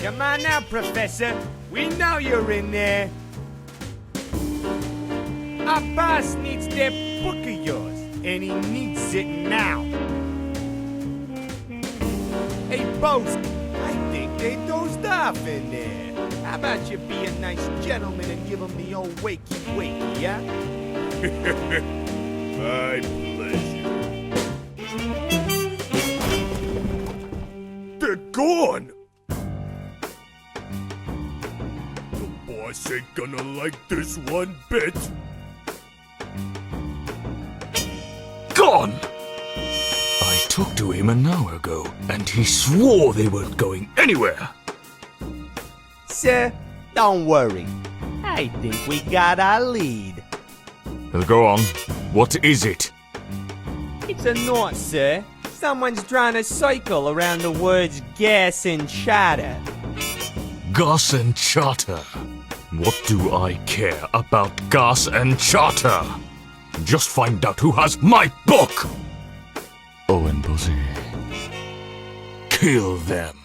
Come on now, Professor. We know you're in there. Our boss needs that book of yours, and he needs it now. Hey, boss, I think they dozed off in there. How about you be a nice gentleman and give them the old wakey-wakey, yeah? My pleasure. They're gone! The boss ain't gonna like this one bit. Gone! I talked to him an hour ago, and he swore they weren't going anywhere. Sir, don't worry. I think we got our lead. Go on. What is it? It's a knot, sir. Someone's trying to cycle around the words gas and charter. Gas and charter. What do I care about gas and charter? Just find out who has my book! Oh, and Buzzy. Kill them.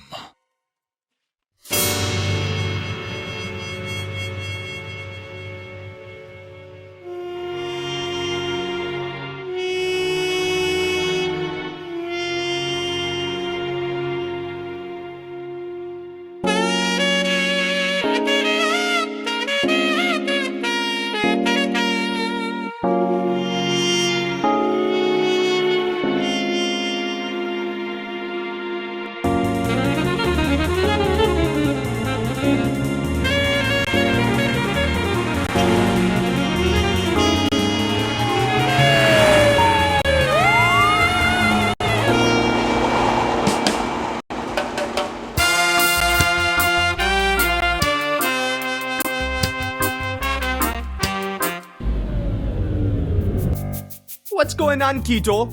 What's going on, Keto?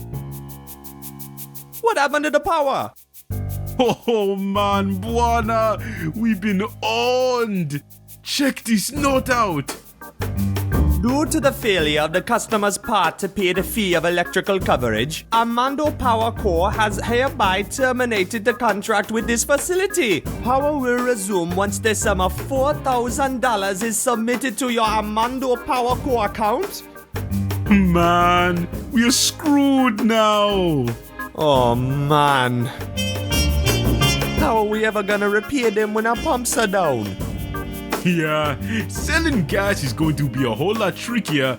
What happened to the power? Oh man, Buana, we've been owned. Check this note out. Due to the failure of the customer's part to pay the fee of electrical coverage, Armando Power Co. has hereby terminated the contract with this facility. Power will resume once the sum of $4,000 is submitted to your Armando Power Co. account. Man, we're screwed now. Oh man. How are we ever gonna repair them when our pumps are down? Yeah, selling gas is going to be a whole lot trickier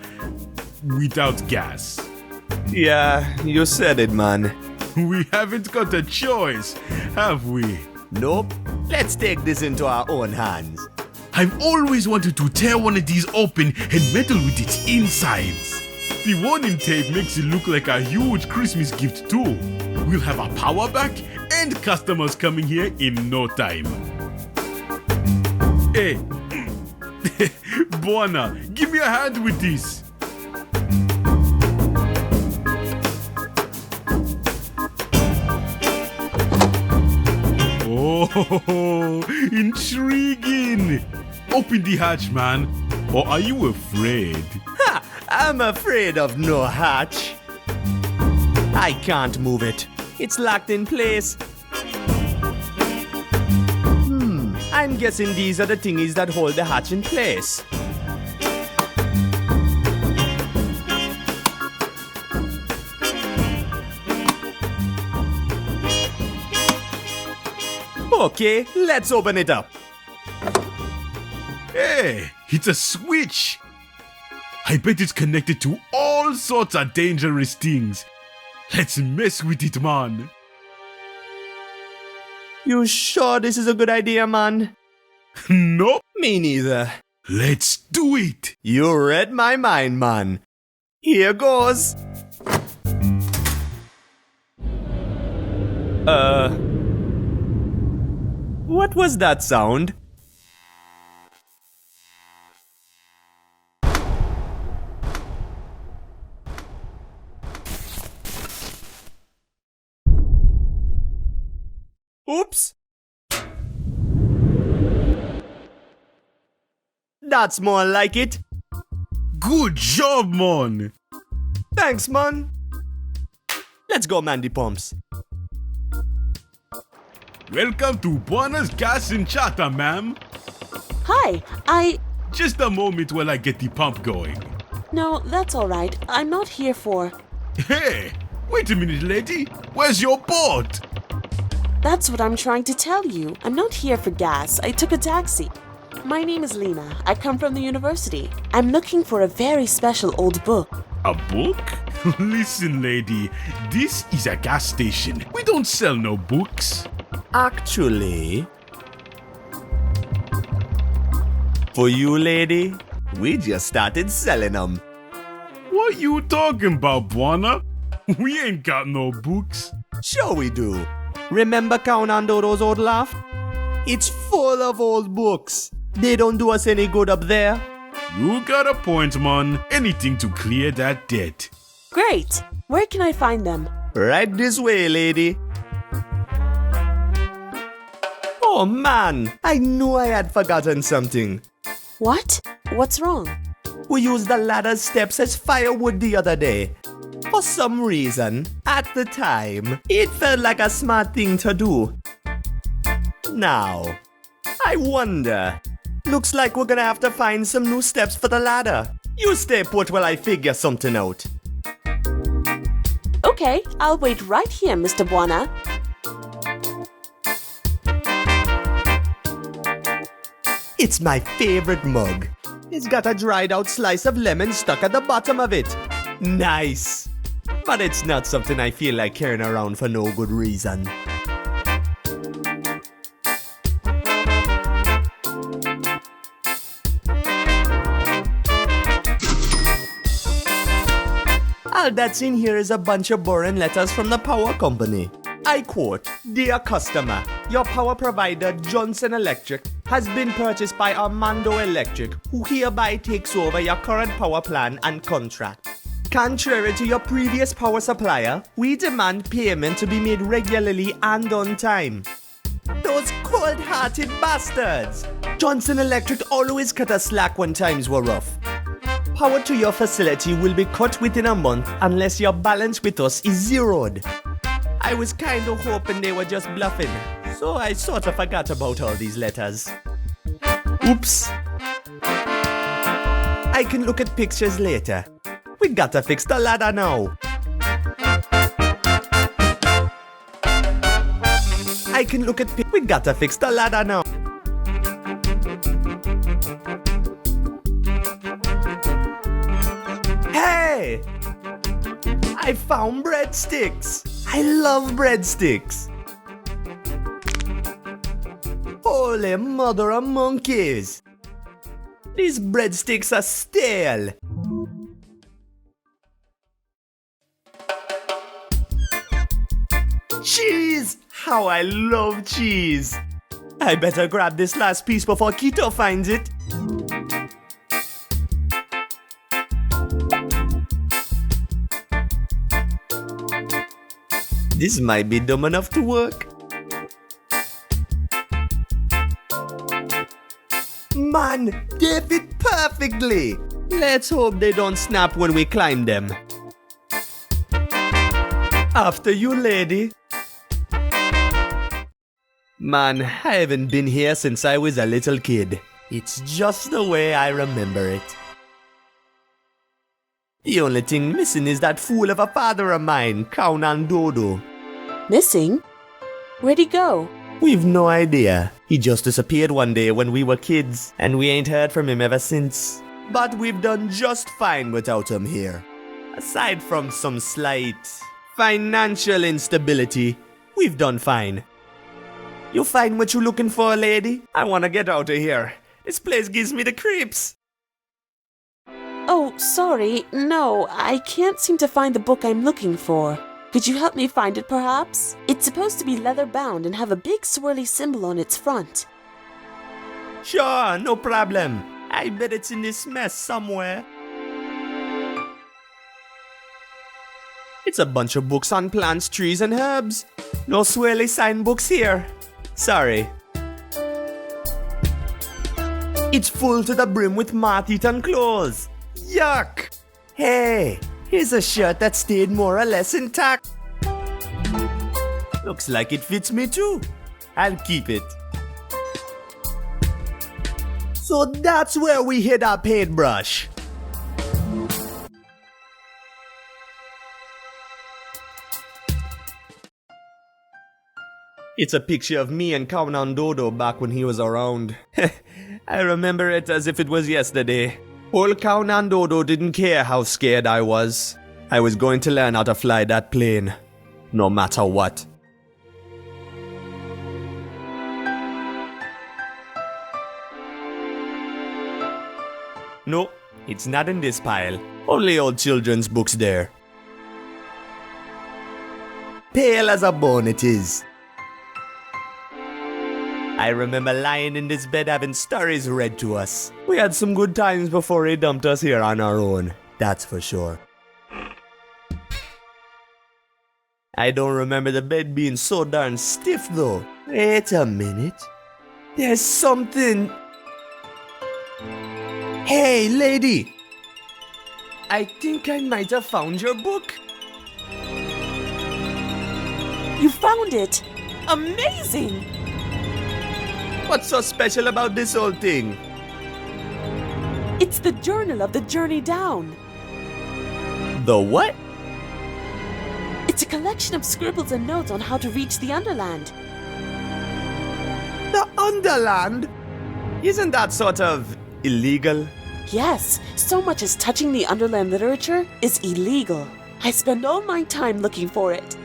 without gas. Yeah, you said it, man. We haven't got a choice, have we? Nope. Let's take this into our own hands. I've always wanted to tear one of these open and meddle with its insides. The warning tape makes it look like a huge Christmas gift too. We'll have our power back and customers coming here in no time. Hey, Buana, give me a hand with this. Oh, intriguing. Open the hatch, man. Or are you afraid? Ha! I'm afraid of no hatch. I can't move it. It's locked in place. I'm guessing these are the thingies that hold the hatch in place. Okay, let's open it up. Hey, it's a switch. I bet it's connected to all sorts of dangerous things. Let's mess with it, man. You sure this is a good idea, man? No, Me neither. let's do it. You read my mind, man. Here goes. What was that sound? Oops. That's more like it. Good job, man. Thanks, man. Let's go man the pumps. Welcome to Buona's Gas and Chata, ma'am. Hi, Just a moment while I get the pump going. No, that's all right. I'm not here for... Hey, wait a minute, lady. Where's your boat? That's what I'm trying to tell you. I'm not here for gas. I took a taxi. My name is Lena. I come from the university. I'm looking for a very special old book. A book? Listen, lady, this is a gas station. We don't sell no books. Actually, for you, lady, we just started selling them. What you talking about, Buona? We ain't got no books. Sure we do. Remember Count on Dodo's old laugh? It's full of old books. They don't do us any good up there. You got a point, man. Anything to clear that debt. Great. Where can I find them? Right this way, lady. Oh man, I knew I had forgotten something. What? What's wrong? We used the ladder steps as firewood the other day. For some reason, at the time, it felt like a smart thing to do. Now, I wonder. Looks like we're gonna have to find some new steps for the ladder. You stay put while I figure something out. Okay, I'll wait right here, Mr. Buona. It's my favorite mug. It's got a dried out slice of lemon stuck at the bottom of it. Nice. But it's not something I feel like carrying around for no good reason. All that's in here is a bunch of boring letters from the power company. I quote, "Dear customer, your power provider Johnson Electric has been purchased by Armando Electric, who hereby takes over your current power plan and contract. Contrary to your previous power supplier, we demand payment to be made regularly and on time." Those cold-hearted bastards! Johnson Electric always cut us slack when times were rough. Power to your facility will be cut within a month unless your balance with us is zeroed. I was kinda hoping they were just bluffing, so I sorta forgot about all these letters. Oops. I can look at pictures later. We gotta fix the ladder now. We gotta fix the ladder now. Hey! I found breadsticks. I love breadsticks. Holy mother of monkeys. These breadsticks are stale. Cheese! How I love cheese. I better grab this last piece before Keto finds it. This might be dumb enough to work. Man, they fit perfectly. Let's hope they don't snap when we climb them. After you, lady. Man, I haven't been here since I was a little kid. It's just the way I remember it. The only thing missing is that fool of a father of mine, Count on Dodo. Missing? Where'd he go? We've no idea. He just disappeared one day when we were kids, and we ain't heard from him ever since. But we've done just fine without him here. Aside from some slight financial instability, we've done fine. You find what you're looking for, lady? I wanna get out of here. This place gives me the creeps. Oh, sorry. No, I can't seem to find the book I'm looking for. Could you help me find it, perhaps? It's supposed to be leather-bound and have a big swirly symbol on its front. Sure, no problem. I bet it's in this mess somewhere. It's a bunch of books on plants, trees, and herbs. No swirly sign books here. Sorry. It's full to the brim with moth-eaten clothes. Yuck! Hey, here's a shirt that stayed more or less intact. Looks like it fits me too. I'll keep it. So that's where we hid our paintbrush. It's a picture of me and Kaunan Dodo back when he was around. I remember it as if it was yesterday. Old Kaunan Dodo didn't care how scared I was. I was going to learn how to fly that plane, no matter what. No, it's not in this pile. Only old children's books there. Pale as a bone it is. I remember lying in this bed having stories read to us. We had some good times before he dumped us here on our own, that's for sure. I don't remember the bed being so darn stiff though. Wait a minute. There's something. Hey, lady! I think I might have found your book. You found it! Amazing! What's so special about this whole thing? It's the journal of the journey down. The what? It's a collection of scribbles and notes on how to reach the Underland. The Underland? Isn't that sort of illegal? Yes, so much as touching the Underland literature is illegal. I spend all my time looking for it.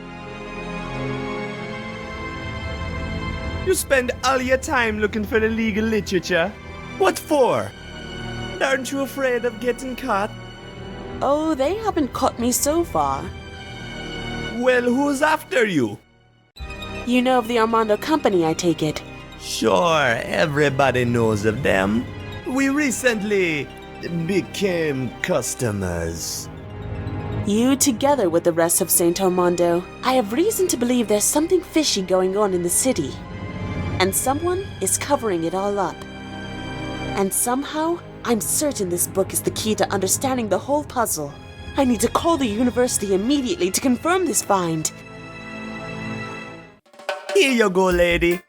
You spend all your time looking for illegal literature? What for? Aren't you afraid of getting caught? Oh, they haven't caught me so far. Well, who's after you? You know of the Armando Company, I take it. Sure, everybody knows of them. We recently became customers. You together with the rest of Saint Armando. I have reason to believe there's something fishy going on in the city. And someone is covering it all up. And somehow, I'm certain this book is the key to understanding the whole puzzle. I need to call the university immediately to confirm this find. Here you go, lady.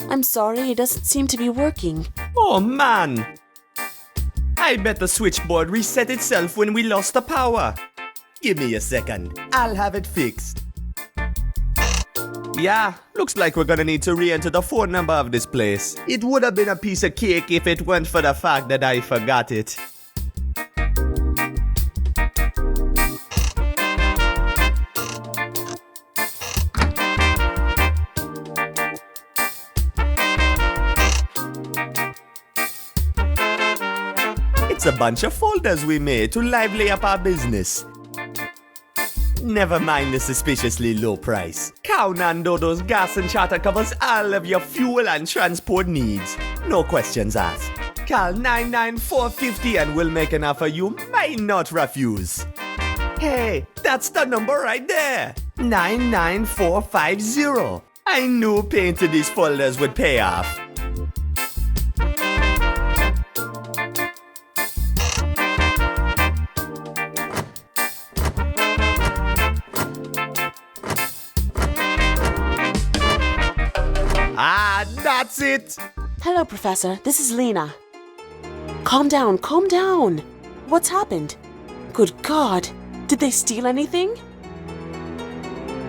I'm sorry, it doesn't seem to be working. Oh, man. I bet the switchboard reset itself when we lost the power. Give me a second. I'll have it fixed. Yeah, looks like we're gonna need to re-enter the phone number of this place. It would have been a piece of cake if it weren't for the fact that I forgot it. It's a bunch of folders we made to lively up our business. Never mind the suspiciously low price. Kaunan Dodo's gas and charter covers all of your fuel and transport needs. No questions asked. Call 99450 and we'll make an offer you might not refuse. Hey, that's the number right there. 99450. I knew painting these folders would pay off. That's it! Hello, Professor. This is Lena. Calm down, calm down. What's happened? Good God. Did they steal anything?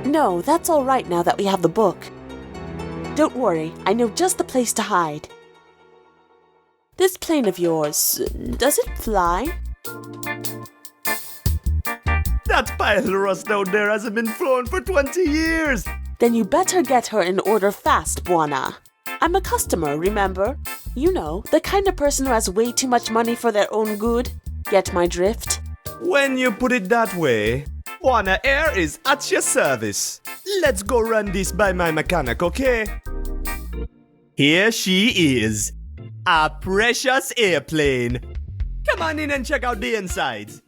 No, that's all right now that we have the book. Don't worry, I know just the place to hide. This plane of yours, does it fly? That pile of rust out there hasn't been flown for 20 years! Then you better get her in order fast, Buana. I'm a customer, remember? You know, the kind of person who has way too much money for their own good. Get my drift? When you put it that way, Buana Air is at your service. Let's go run this by my mechanic, okay? Here she is. A precious airplane. Come on in and check out the insides.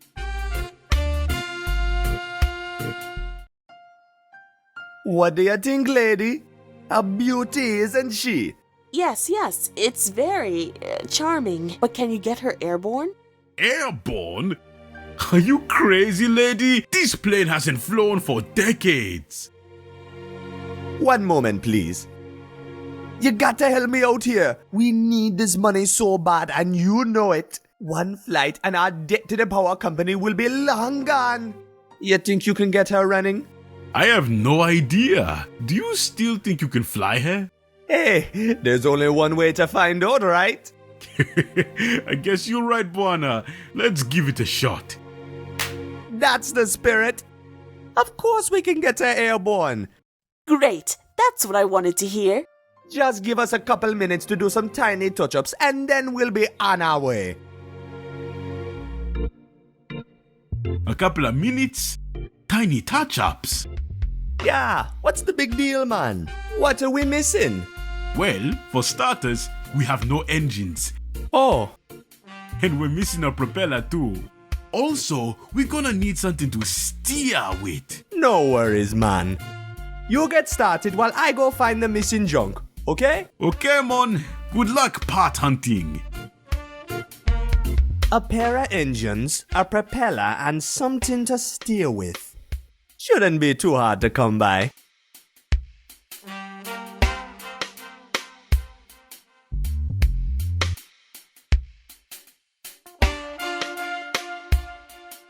What do you think, lady? A beauty, isn't she? Yes, it's very charming. But can you get her airborne? Airborne? Are you crazy, lady? This plane hasn't flown for decades. One moment, please. You gotta help me out here. We need this money so bad, and you know it. One flight and our debt to the power company will be long gone. You think you can get her running? I have no idea. Do you still think you can fly her? Hey, there's only one way to find out, right? I guess you're right, Buana. Let's give it a shot. That's the spirit. Of course we can get her airborne. Great, that's what I wanted to hear. Just give us a couple minutes to do some tiny touch-ups and then we'll be on our way. A couple of minutes? Tiny touch-ups? Yeah, what's the big deal, man? What are we missing? Well, for starters, we have no engines. Oh, And we're missing a propeller too. Also, we're gonna need something to steer with. no worries, man. You get started while I go find the missing junk, okay? Okay, mon. Good luck part hunting. A pair of engines, a propeller, and something to steer with. Shouldn't be too hard to come by.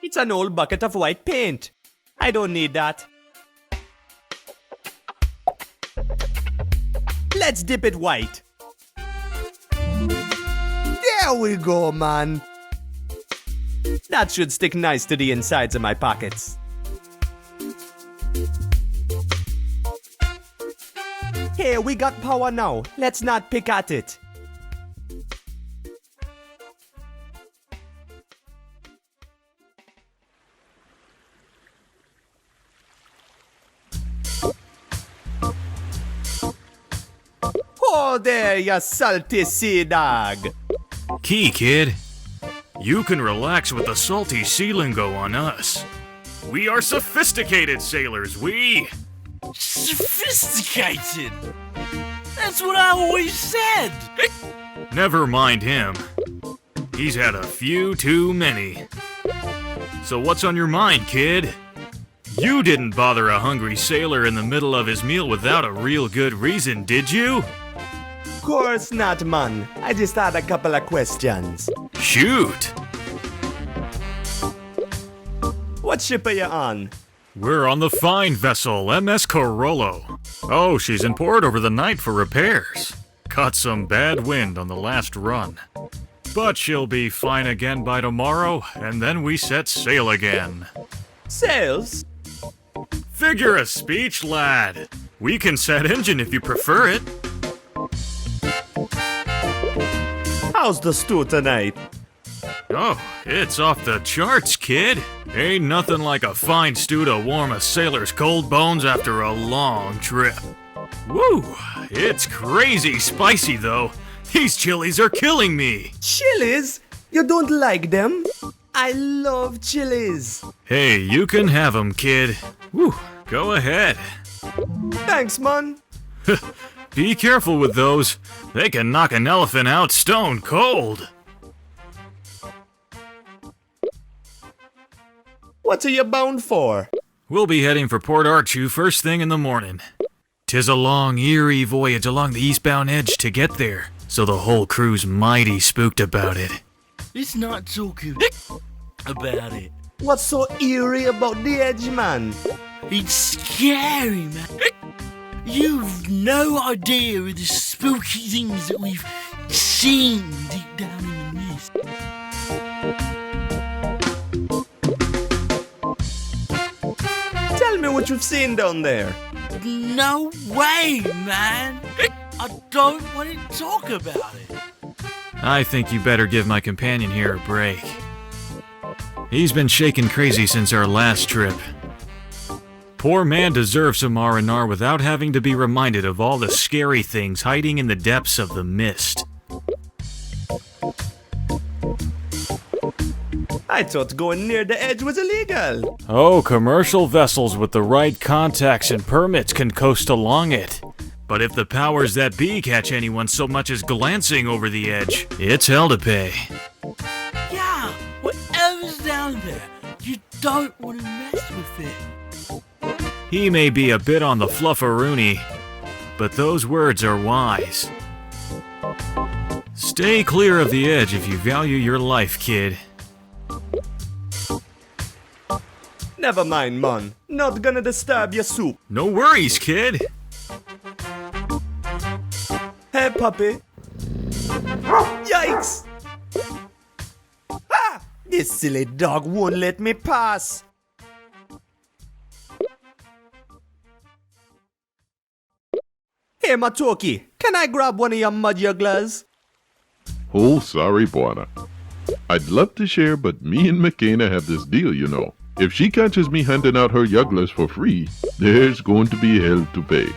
It's an old bucket of white paint. I don't need that. Let's dip it white. There we go, man. That should stick nice to the insides of my pockets. Hey, we got power now. Let's not pick at it. Oh there, you salty sea dog. Key, kid. You can relax with the salty sea lingo on us. We are sophisticated sailors, we! Sophisticated? That's what I always said! Never mind him. He's had a few too many. So what's on your mind, kid? You didn't bother a hungry sailor in the middle of his meal without a real good reason, did you? Course not, man. I just had a couple of questions. Shoot! What ship are you on? We're on the fine vessel, MS Corollo. Oh, she's in port over the night for repairs. Caught some bad wind on the last run. But she'll be fine again by tomorrow, and then we set sail again. Sails? Figure of speech, lad. We can set engine if you prefer it. How's the stew tonight? Oh, it's off the charts, kid. Ain't nothing like a fine stew to warm a sailor's cold bones after a long trip. Woo! It's crazy spicy, though. These chilies are killing me. Chilies? You don't like them? I love chilies. Hey, you can have 'em, kid. Woo, go ahead. Thanks, man. Be careful with those. They can knock an elephant out stone cold. What are you bound for? We'll be heading for Port Archu first thing in the morning. 'Tis a long, eerie voyage along the eastbound edge to get there, so the whole crew's mighty spooked about it. Let's not talk about it. What's so eerie about the edge, man? It's scary, man. You've no idea of the spooky things that we've seen deep down in the mist. Tell me what you've seen down there. No way, man. I don't want to talk about it. I think you better give my companion here a break. He's been shaken crazy since our last trip. Poor man deserves some R&R without having to be reminded of all the scary things hiding in the depths of the mist. I thought going near the edge was illegal. Oh, commercial vessels with the right contacts and permits can coast along it. But if the powers that be catch anyone so much as glancing over the edge, it's hell to pay. Yeah, whatever's down there, you don't want to mess with it. He may be a bit on the flufferoonie, but those words are wise. Stay clear of the edge if you value your life, kid. Never mind, man. Not gonna disturb your soup. No worries, kid. Hey, puppy. Yikes! Ah! This silly dog won't let me pass. Hey, Matouk, can I grab one of your mud jugglers? Oh, sorry, Buana. I'd love to share, but me and McKenna have this deal, you know. If she catches me handing out her jugglers for free, there's going to be hell to pay.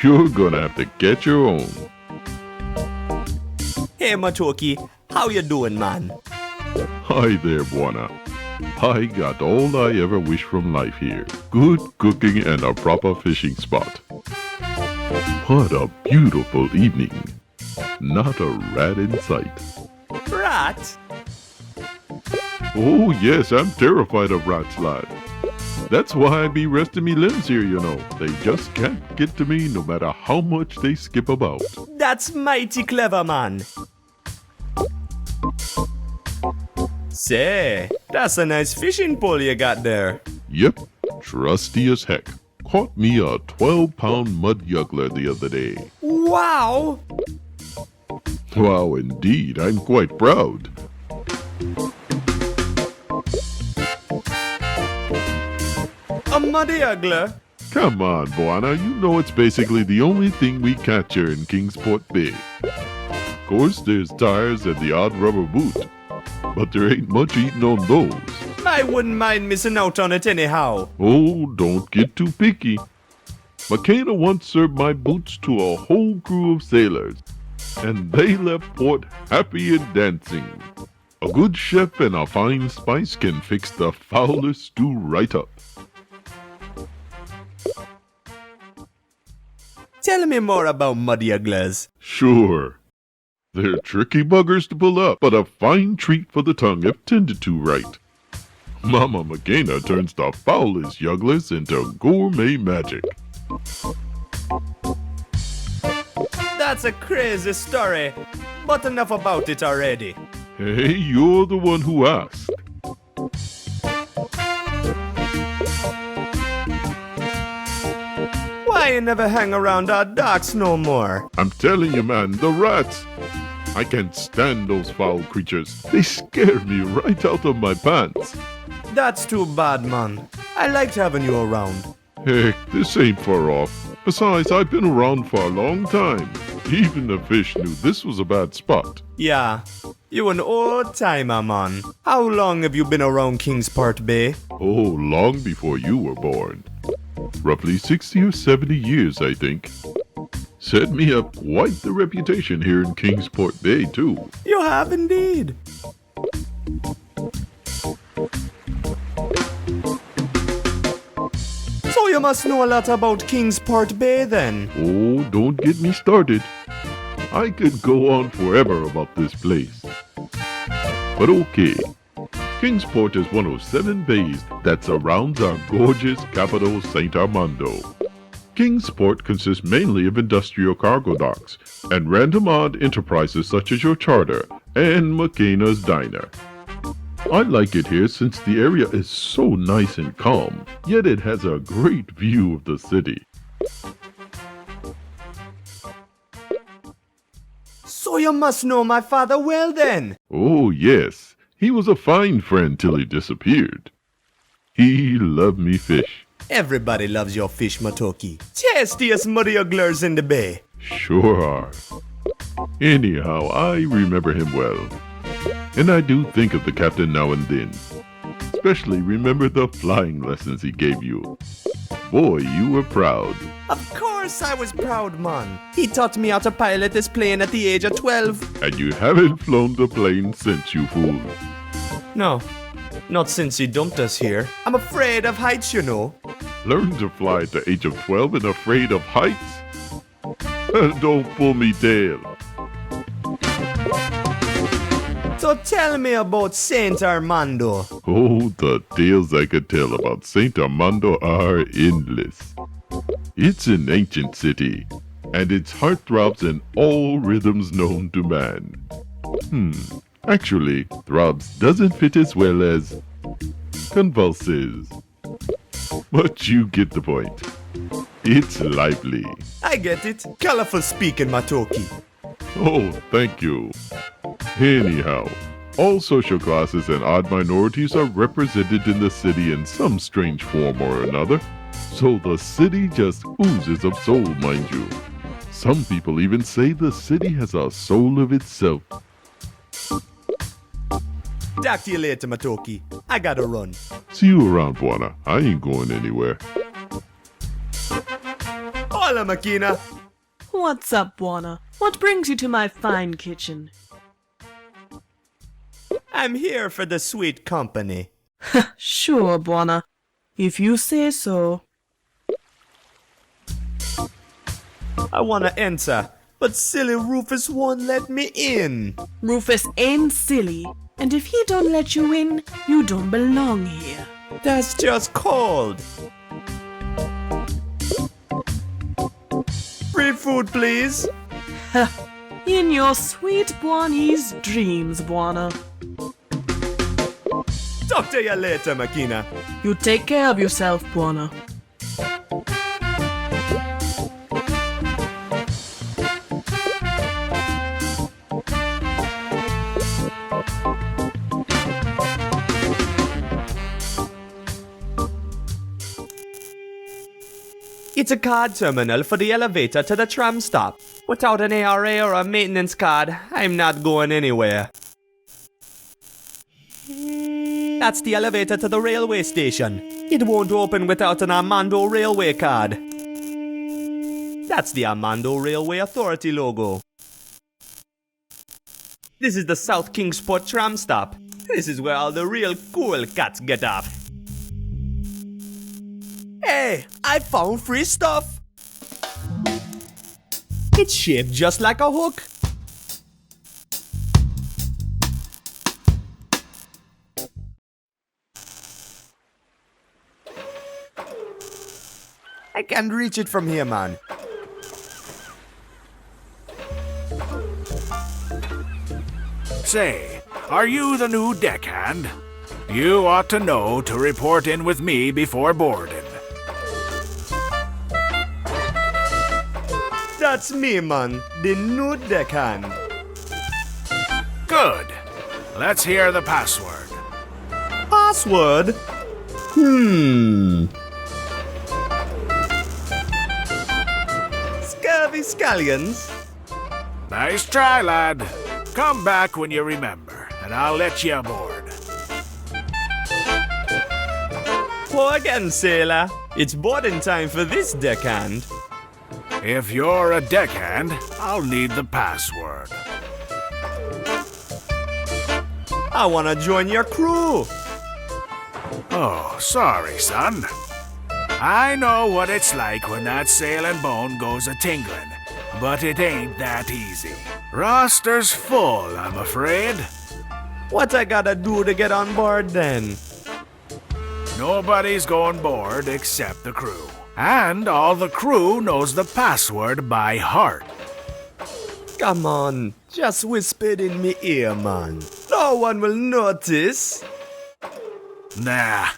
You're gonna have to get your own. Hey, Matouk, how you doing, man? Hi there, Buana. I got all I ever wish from life here. Good cooking and a proper fishing spot. What a beautiful evening. Not a rat in sight. Rat? Oh yes, I'm terrified of rats, lad. That's why I be resting me limbs here, you know. They just can't get to me no matter how much they skip about. That's mighty clever, man. Say, that's a nice fishing pole you got there. Yep, trusty as heck. Caught me a 12-pound mud juggler the other day. Wow! Wow, indeed, I'm quite proud. A muddy juggler? Come on, Buana, you know it's basically the only thing we catch here in Kingsport Bay. Of course, there's tires and the odd rubber boot, but there ain't much eating on those. I wouldn't mind missing out on it anyhow. Oh, don't get too picky. McKenna once served my boots to a whole crew of sailors, and they left port happy and dancing. A good chef and a fine spice can fix the foulest stew right up. Tell me more about muddy jugglers. Sure. They're tricky buggers to pull up, but a fine treat for the tongue if tended to right. Mama McKenna turns the foulest jugglers into gourmet magic. That's a crazy story, but enough about it already. Hey, you're the one who asked. Why you never hang around our docks no more? I'm telling you, man, the rats. I can't stand those foul creatures. They scare me right out of my pants. That's too bad, man. I liked having you around. Heck, this ain't far off. Besides, I've been around for a long time. Even the fish knew this was a bad spot. Yeah, you an old timer, man. How long have you been around Kingsport Bay? Oh, long before you were born. Roughly 60 or 70 years, I think. Set me up quite the reputation here in Kingsport Bay, too. You have indeed. So you must know a lot about Kingsport Bay then. Oh, don't get me started. I could go on forever about this place. But okay. Kingsport is one of 7 bays that surrounds our gorgeous capital, St. Armando. Kingsport consists mainly of industrial cargo docks and random odd enterprises such as your charter and McKenna's Diner. I like it here since the area is so nice and calm, yet it has a great view of the city. So you must know my father well then. Oh yes, he was a fine friend till he disappeared. He loved me fish. Everybody loves your fish, Matouk. Tastiest muddy jugglers in the bay. Sure are. Anyhow, I remember him well. And I do think of the captain now and then. Especially remember the flying lessons he gave you. Boy, you were proud. Of course I was proud, man. He taught me how to pilot this plane at the age of 12. And you haven't flown the plane since, you fool. No, not since he dumped us here. I'm afraid of heights, you know. Learned to fly at the age of 12 and afraid of heights? Don't pull me tail. So tell me about Saint Armando. Oh, the tales I could tell about Saint Armando are endless. It's an ancient city, and its heart throbs in all rhythms known to man. Actually, throbs doesn't fit as well as convulses. But you get the point. It's lively. I get it. Colorful speaking, Matouk. Oh, thank you. Anyhow, all social classes and odd minorities are represented in the city in some strange form or another. So the city just oozes of soul, mind you. Some people even say the city has a soul of itself. Talk to you later, Matouk. I gotta run. See you around, Buana. I ain't going anywhere. Hola, Makina. What's up, Buana? What brings you to my fine kitchen? I'm here for the sweet company. Sure, Buana. If you say so. I wanna enter, but silly Rufus won't let me in. Rufus ain't silly, and if he don't let you in, you don't belong here. That's just cold. Free food, please. In your sweet Buani's dreams, Buana. Talk to you later, Makina. You take care of yourself, Buana. It's a card terminal for the elevator to the tram stop. Without an ARA or a maintenance card, I'm not going anywhere. That's the elevator to the railway station. It won't open without an Armando Railway card. That's the Armando Railway Authority logo. This is the South Kingsport tram stop. This is where all the real cool cats get off. Hey, I found free stuff. It's shaped just like a hook. I can't reach it from here, man. Say, are you the new deckhand? You ought to know to report in with me before boarding. That's me, man, the new deckhand. Good. Let's hear the password. Password? Scurvy scallions? Nice try, lad. Come back when you remember, and I'll let you aboard. Pour again, sailor. It's boarding time for this deckhand. If you're a deckhand, I'll need the password. I wanna join your crew. Oh, sorry, son. I know what it's like when that sailing bone goes a-tingling, but it ain't that easy. Roster's full, I'm afraid. What I gotta do to get on board then? Nobody's going board except the crew. And all the crew knows the password by heart. Come on, just whisper it in me ear, man. No one will notice. Nah,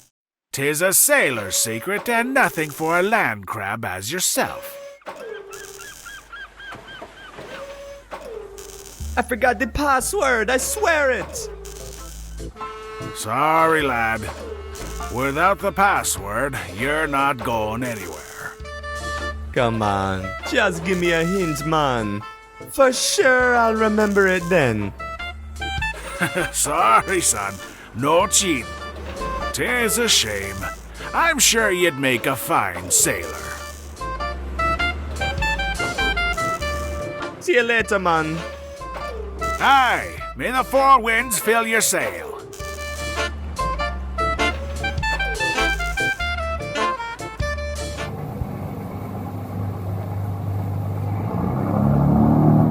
'tis a sailor's secret and nothing for a land crab as yourself. I forgot the password, I swear it. Sorry, lad. Without the password, you're not going anywhere. Come on, just give me a hint, man. For sure I'll remember it then. Sorry, son. No cheating. 'Tis a shame. I'm sure you'd make a fine sailor. See you later, man. Aye, may the four winds fill your sail.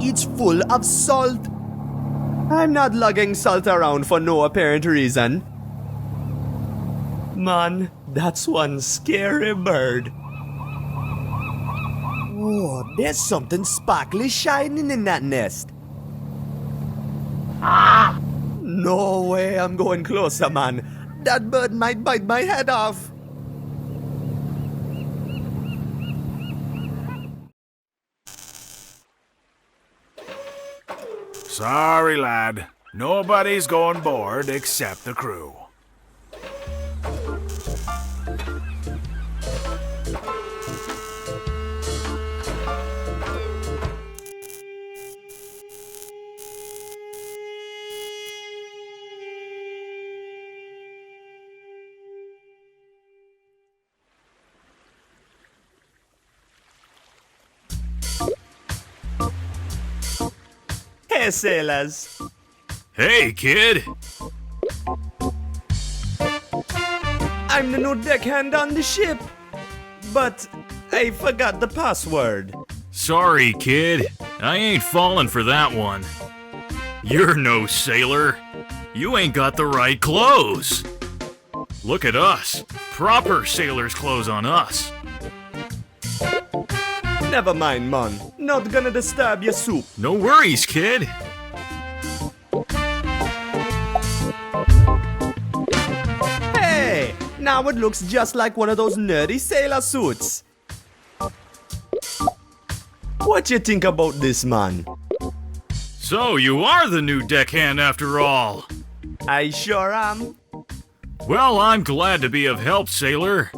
It's full of salt. I'm not lugging salt around for no apparent reason. Man, that's one scary bird. Whoa, there's something sparkly shining in that nest. No way I'm going closer, man. That bird might bite my head off. Sorry, lad. Nobody's going board except the crew. Hey, sailors. Hey, kid! I'm the new deckhand on the ship. But I forgot the password. Sorry, kid. I ain't falling for that one. You're no sailor. You ain't got the right clothes. Look at us. Proper sailor's clothes on us. Never mind, man. Not gonna disturb your soup. No worries, kid. Hey! Now it looks just like one of those nerdy sailor suits. What you think about this, man? So you are the new deckhand after all. I sure am. Well, I'm glad to be of help, sailor.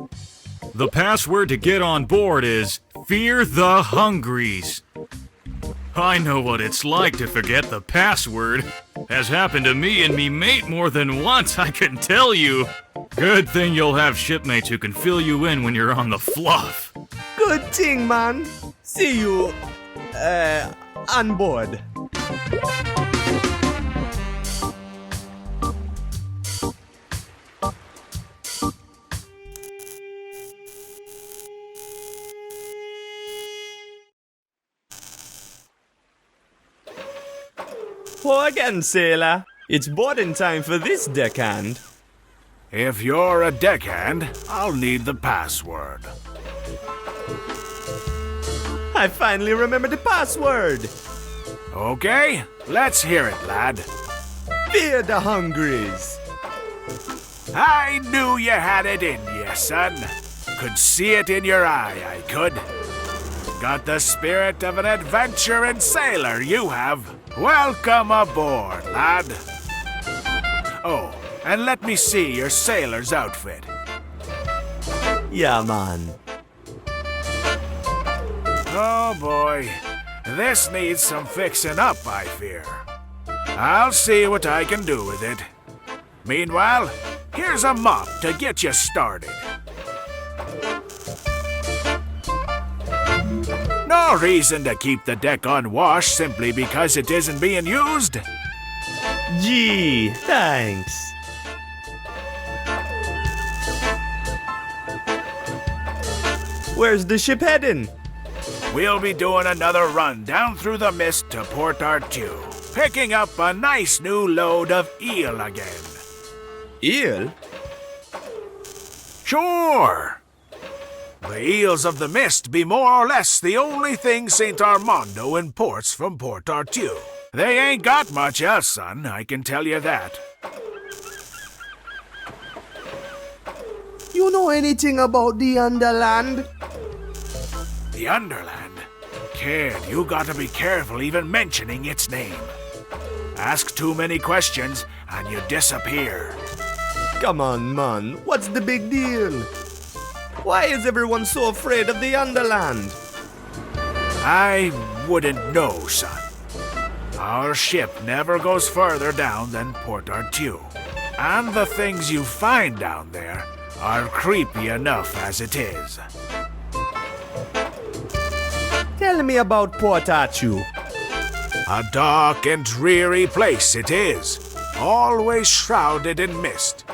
The password to get on board is Fear the Hungries. I know what it's like to forget the password. Has happened to me and me mate more than once, I can tell you. Good thing you'll have shipmates who can fill you in when you're on the fluff. Good thing, man. See you, on board. Pour again, sailor. It's boarding time for this deckhand. If you're a deckhand, I'll need the password. I finally remembered the password. Okay, let's hear it, lad. Fear the Hungries. I knew you had it in you, son. Could see it in your eye, I could. Got the spirit of an adventuring sailor, you have. Welcome aboard, lad. Oh, and let me see your sailor's outfit. Yeah, man. Oh boy, this needs some fixing up, I fear. I'll see what I can do with it. Meanwhile, here's a mop to get you started. No reason to keep the deck unwashed simply because it isn't being used. Gee, thanks. Where's the ship heading? We'll be doing another run down through the mist to Port Artue, picking up a nice new load of eel again. Eel? Sure. The eels of the mist be more or less the only thing St. Armando imports from Port Artue. They ain't got much else, son, I can tell you that. You know anything about the Underland? The Underland? Kid, you gotta be careful even mentioning its name. Ask too many questions and you disappear. Come on, man. What's the big deal? Why is everyone so afraid of the Underland? I wouldn't know, son. Our ship never goes further down than Port Artue. And the things you find down there are creepy enough as it is. Tell me about Port Artue. A dark and dreary place it is, always shrouded in mist.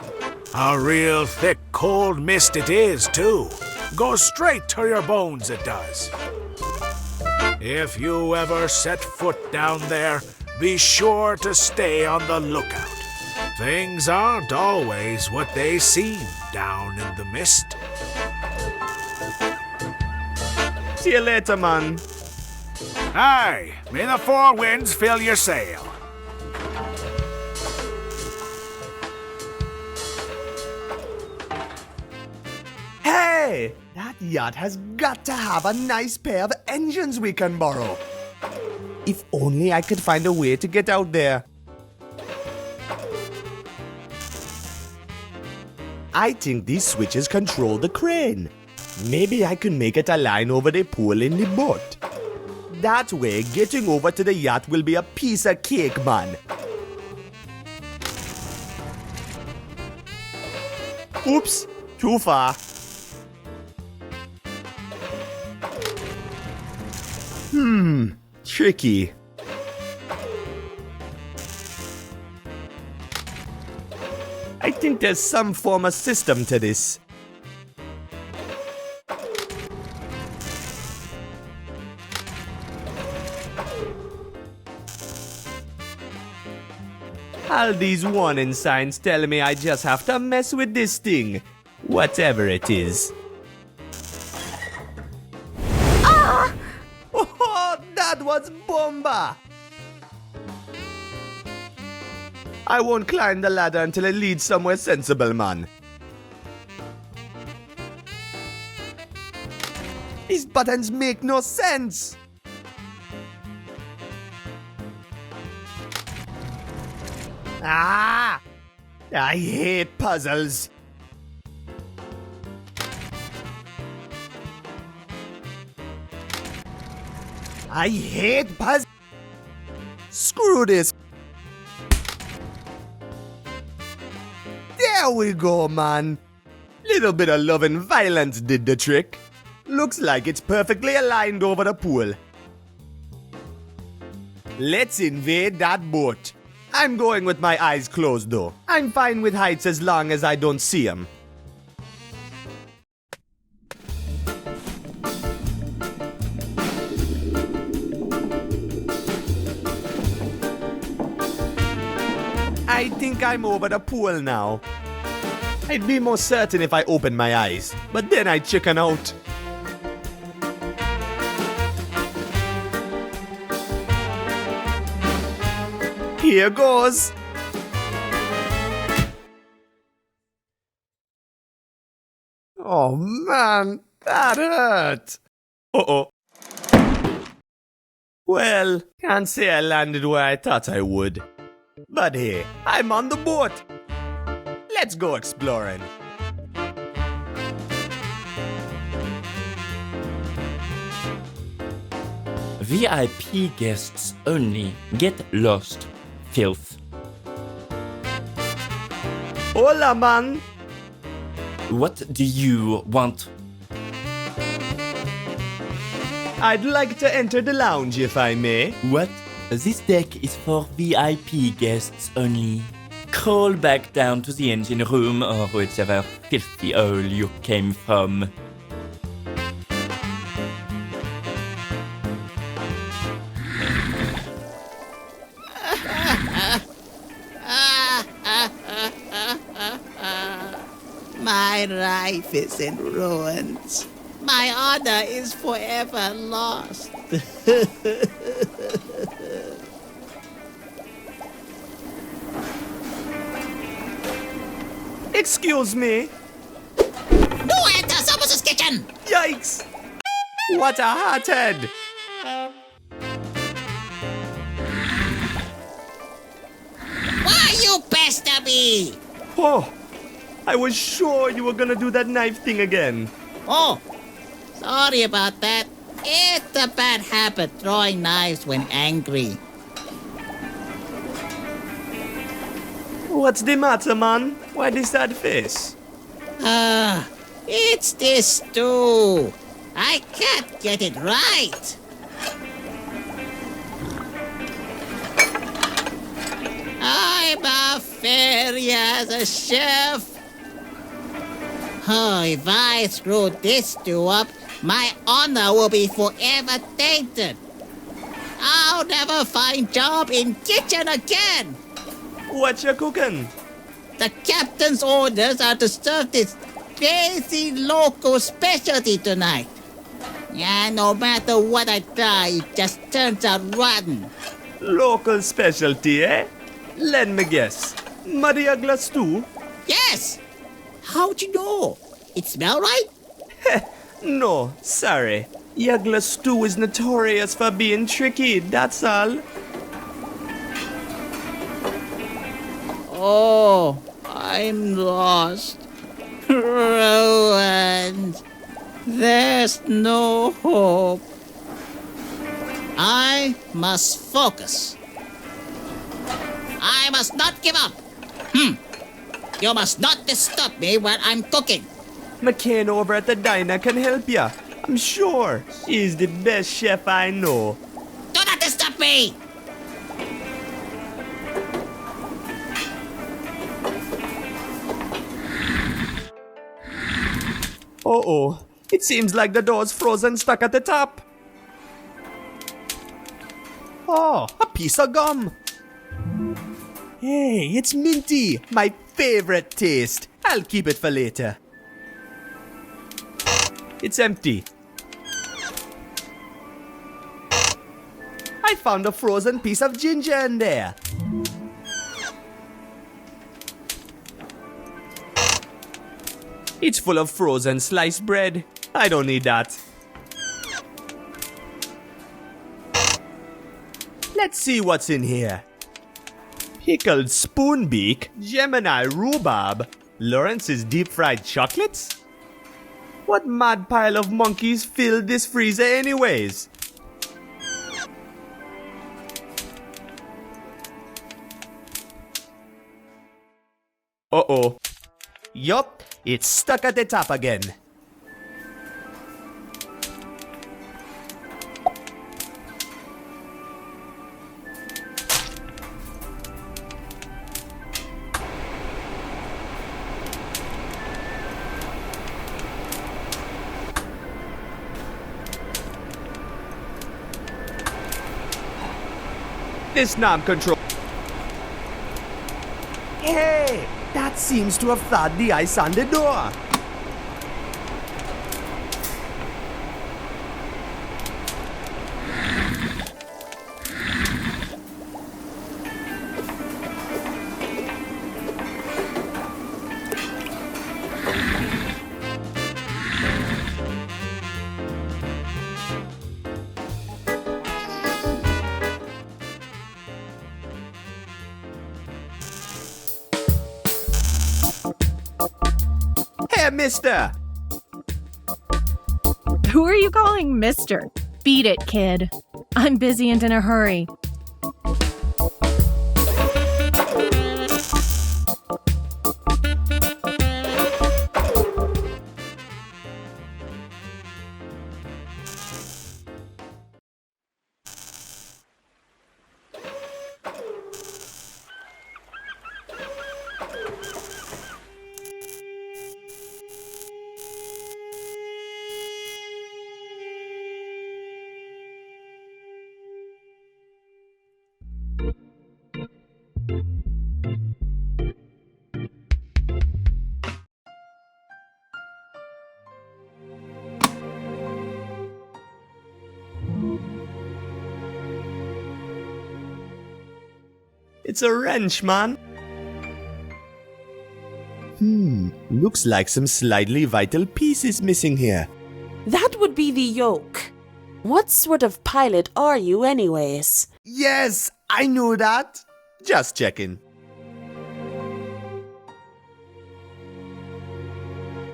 A real thick, cold mist it is, too. Goes straight to your bones, it does. If you ever set foot down there, be sure to stay on the lookout. Things aren't always what they seem down in the mist. See you later, man. Aye, may the four winds fill your sail. Hey! That yacht has got to have a nice pair of engines we can borrow. If only I could find a way to get out there. I think these switches control the crane. Maybe I can make it align over the pole in the boat. That way, getting over to the yacht will be a piece of cake, man. Oops, too far. Tricky. I think there's some form of system to this. All these warning signs tell me I just have to mess with this thing, whatever it is. Ah! Oh, that was bomba! I won't climb the ladder until it leads somewhere sensible, man. These buttons make no sense! Ah! I hate puzzles. I hate puzzles. Screw this. There we go, man. Little bit of love and violence did the trick. Looks like it's perfectly aligned over the pool. Let's invade that boat. I'm going with my eyes closed though. I'm fine with heights as long as I don't see them. I think I'm over the pool now. I'd be more certain if I opened my eyes, but then I'd chicken out. Here goes. Oh man, that hurt. Uh-oh. Well, can't say I landed where I thought I would. But hey, I'm on the boat. Let's go exploring. VIP guests only. Get lost. Filth. Hola, man. What do you want? I'd like to enter the lounge if I may. What? This deck is for VIP guests only. Crawl back down to the engine room or whichever filthy hole you came from. My life is in ruins. My honor is forever lost. Excuse me. No enter Samus's kitchen! Yikes! What a hothead! Why you pester me? Oh, I was sure you were gonna do that knife thing again. Oh, sorry about that. It's a bad habit throwing knives when angry. What's the matter, man? Why this sad face? It's this too. I can't get it right. I'm a failure as a chef. Oh, if I screw this stew up, my honor will be forever tainted. I'll never find job in kitchen again. What you cooking? The captain's orders are to serve this crazy local specialty tonight. Yeah, no matter what I try, it just turns out rotten. Local specialty, eh? Let me guess. Muddy ugly stew? Yes! How'd you know? It smell right? No, sorry. Yugla stew is notorious for being tricky, that's all. Oh, I'm lost. Ruined. There's no hope. I must focus. I must not give up. You must not disturb me while I'm cooking. McCain over at the diner can help ya. I'm sure. She's the best chef I know. Do not disturb me! Uh-oh. It seems like the door's frozen stuck at the top. Oh, a piece of gum. Hey, it's minty. My favorite taste. I'll keep it for later. It's empty. I found a frozen piece of ginger in there. It's full of frozen sliced bread. I don't need that. Let's see what's in here. Pickled spoonbeak, Gemini rhubarb, Lawrence's deep-fried chocolates? What mad pile of monkeys filled this freezer anyways? Uh-oh. Yup, it's stuck at the top again. This knob control. Hey, that seems to have thawed the ice on the door. Hey, mister! Who are you calling mister? Beat it, kid. I'm busy and in a hurry. It's a wrench, man. Looks like some slightly vital piece is missing here. That would be the yoke. What sort of pilot are you anyways? Yes, I knew that. Just checking.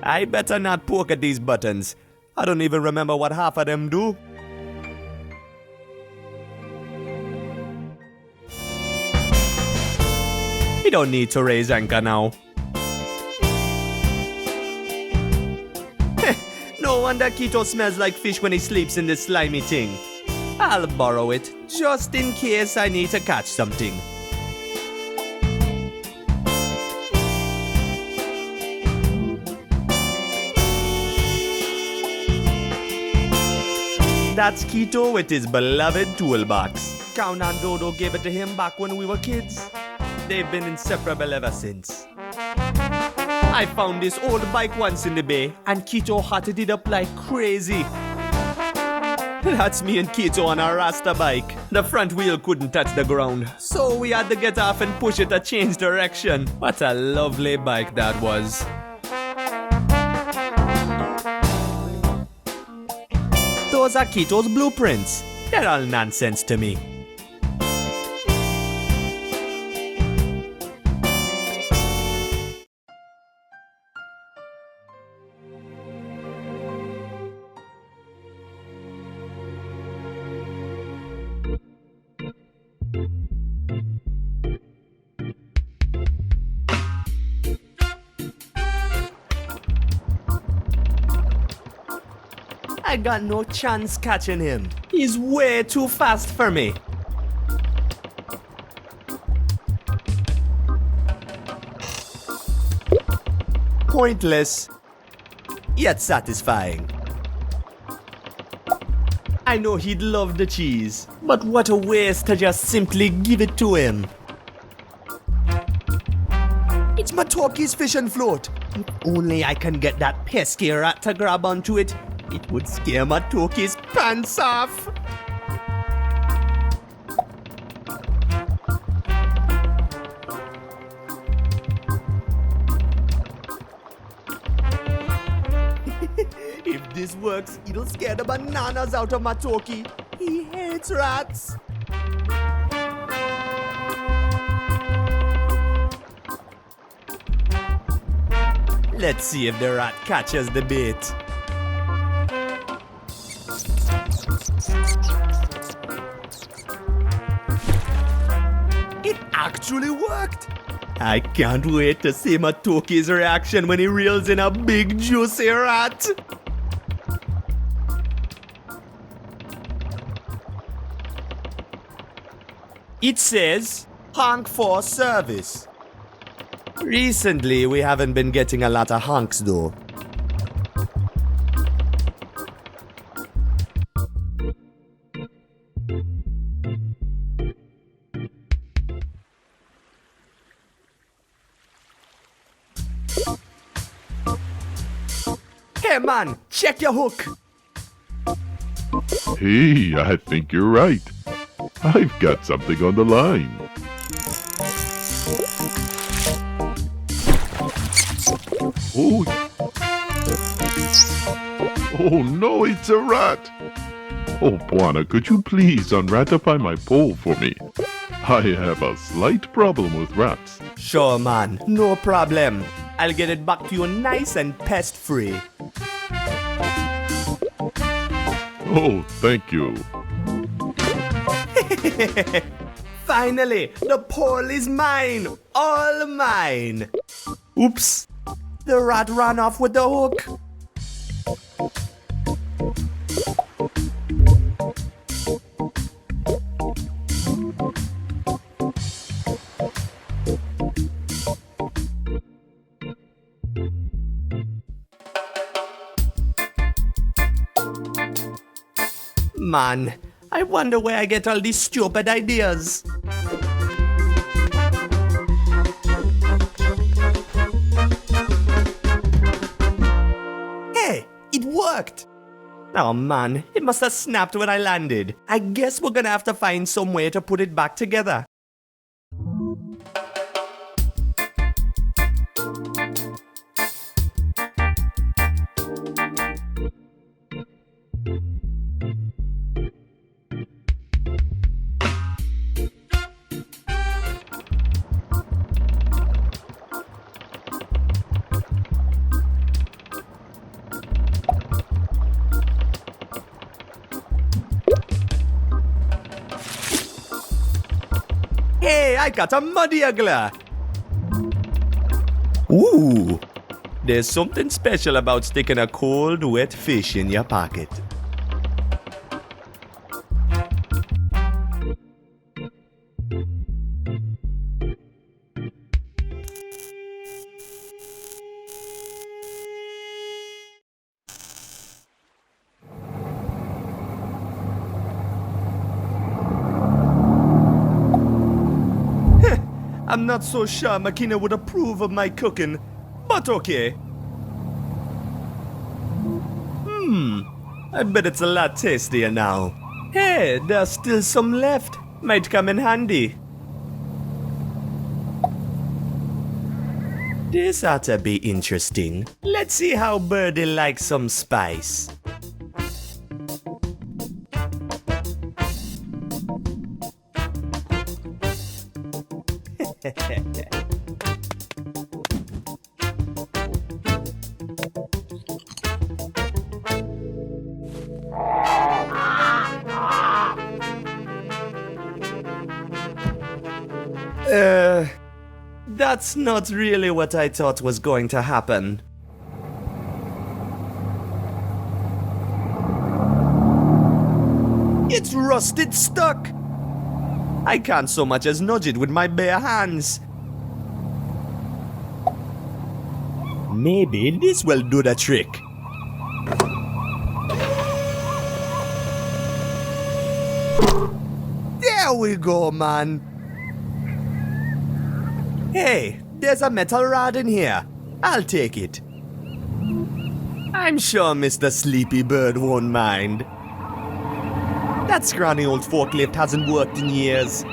I better not poke at these buttons. I don't even remember what half of them do. We don't need to raise anchor now. No wonder Keto smells like fish when he sleeps in this slimy thing. I'll borrow it, just in case I need to catch something. that's Keto with his beloved toolbox. Count and Dodo gave it to him back when we were kids. They've been inseparable ever since. I found this old bike once in the bay, and Keto hotted it up like crazy. That's me and Keto on a Rasta bike. The front wheel couldn't touch the ground, so we had to get off and push it to change direction. What a lovely bike that was. Those are Keto's blueprints. They're all nonsense to me. I got no chance catching him. He's way too fast for me. Pointless, yet satisfying. I know he'd love the cheese, but what a waste to just simply give it to him. It's Matouki's fishing float. If only I can get that pesky rat to grab onto it, it would scare Matouki's pants off. If this works, it'll scare the bananas out of Matouki. He hates rats. Let's see if the rat catches the bait. It actually worked! I can't wait to see Matouki's reaction when he reels in a big juicy rat! It says, honk for service. Recently, we haven't been getting a lot of honks though. Hey man, check your hook! Hey, I think you're right. I've got something on the line. Oh, oh no, it's a rat! Oh, Buana, could you please unratify my pole for me? I have a slight problem with rats. Sure man, no problem. I'll get it back to you nice and pest-free. Oh, thank you. Finally, the pole is mine! All mine! Oops! The rat ran off with the hook. Man, I wonder where I get all these stupid ideas. Hey, it worked! Oh man, it must have snapped when I landed. I guess we're gonna have to find some way to put it back together. Hey, I got a muddy uggler! Ooh! There's something special about sticking a cold, wet fish in your pocket. I'm not so sure Makina would approve of my cooking, but okay. I bet it's a lot tastier now. Hey, there's still some left. Might come in handy. This ought to be interesting. Let's see how Birdie likes some spice. That's not really what I thought was going to happen. It's rusted stuck! I can't so much as nudge it with my bare hands. Maybe this will do the trick. There we go, man. Hey, there's a metal rod in here. I'll take it. I'm sure Mr. Sleepy Bird won't mind. That scrawny old forklift hasn't worked in years.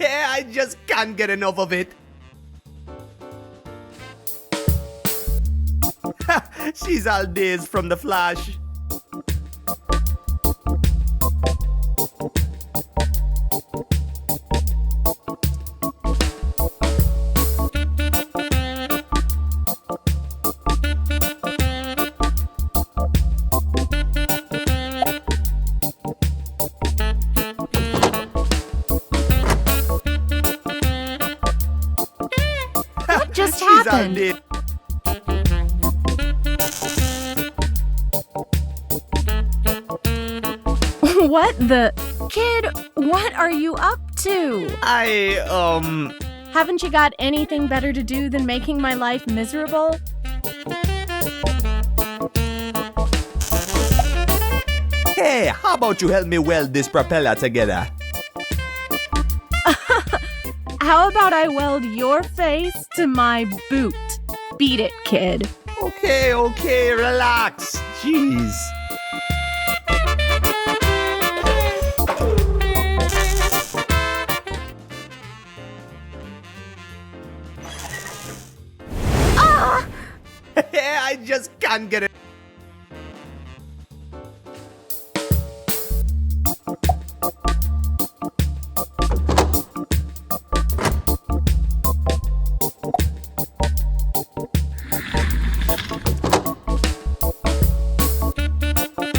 I just can't get enough of it. She's all dazed from the flash. Just happened. What the? Kid, what are you up to? Haven't you got anything better to do than making my life miserable? Hey, how about you help me weld this propeller together? How about I weld your face to my boot? Beat it, kid. Okay, relax. Jeez. I just can't get it.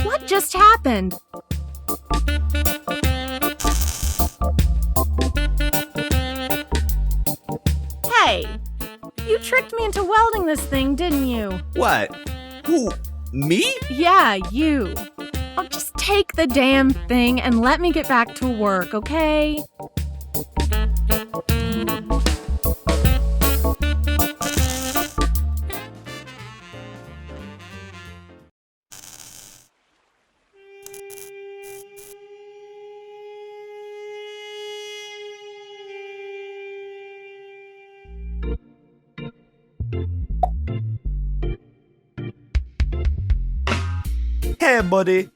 What just happened? Hey, you tricked me into welding this thing, didn't you? What? Who? Me? Yeah, you. Oh, just take the damn thing and let me get back to work, okay? Hey, buddy.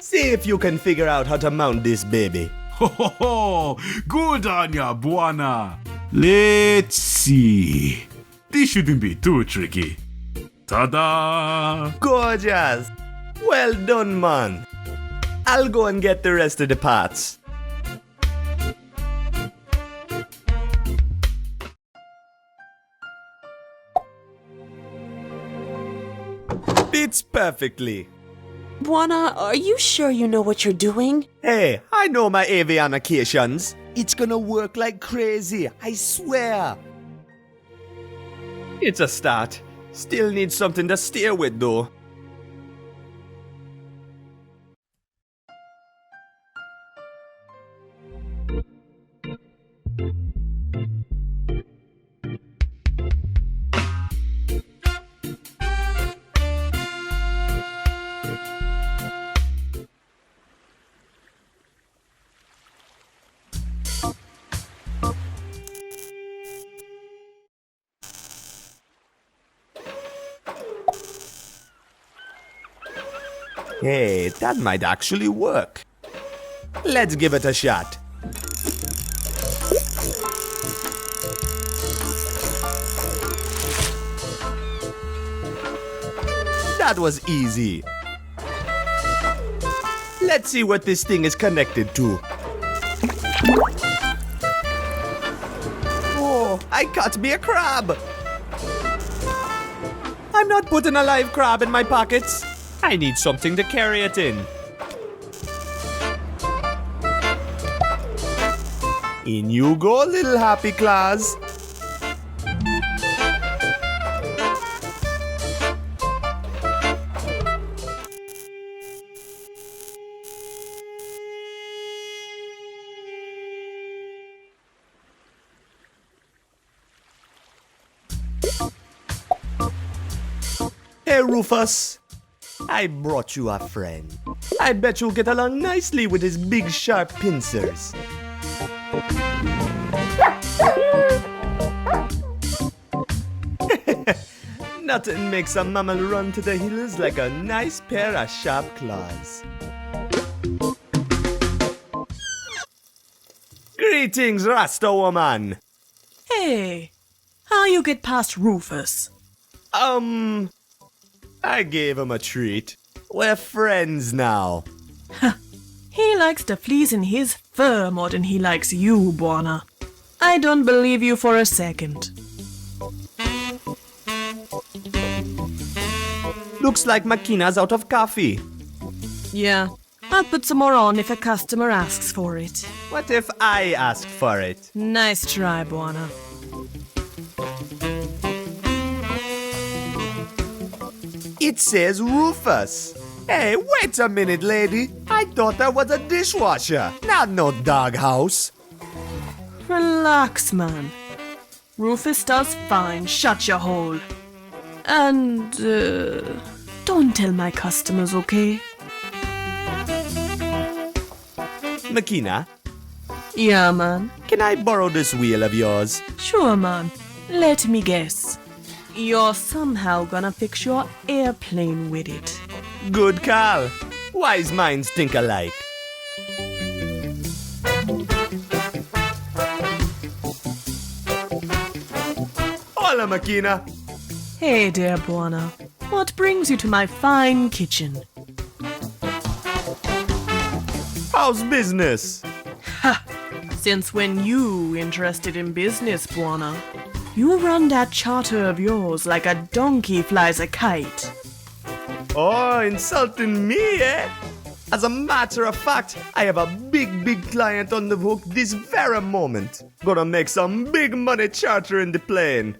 See if you can figure out how to mount this baby. Ho ho ho! Good on ya, Buana. Let's see. This shouldn't be too tricky. Ta-da! Gorgeous. Well done, man. I'll go and get the rest of the parts. Fits perfectly. Buana, are you sure you know what you're doing? Hey, I know my avian occasions. It's gonna work like crazy, I swear. It's a start. Still need something to steer with though. Hey, that might actually work. Let's give it a shot. That was easy. Let's see what this thing is connected to. Oh, I caught me a crab. I'm not putting a live crab in my pockets. I need something to carry it in. In you go, little happy claws. Hey, Rufus. I brought you a friend. I bet you'll get along nicely with his big sharp pincers. Nothing makes a mammal run to the hills like a nice pair of sharp claws. Greetings, Rasta woman. Hey, how you get past Rufus? I gave him a treat. We're friends now. He likes the fleas in his fur more than he likes you, Buona. I don't believe you for a second. Looks like Makina's out of coffee. Yeah, I'll put some more on if a customer asks for it. What if I ask for it? Nice try, Buona. It says Rufus. Hey, wait a minute, lady. I thought that was a dishwasher, not no doghouse. Relax, man. Rufus does fine. Shut your hole. And, don't tell my customers, okay? Makina, Yeah, man. can I borrow this wheel of yours? Sure, man. Let me guess. You're somehow gonna fix your airplane with it. Good call. Wise minds think alike. Hola, Makina. Hey, dear Buona. What brings you to my fine kitchen? How's business? Ha! Since when you interested in business, Buona? You run that charter of yours like a donkey flies a kite. Oh, insulting me, eh? As a matter of fact, I have a big client on the hook this very moment. Gonna make some big money chartering the plane.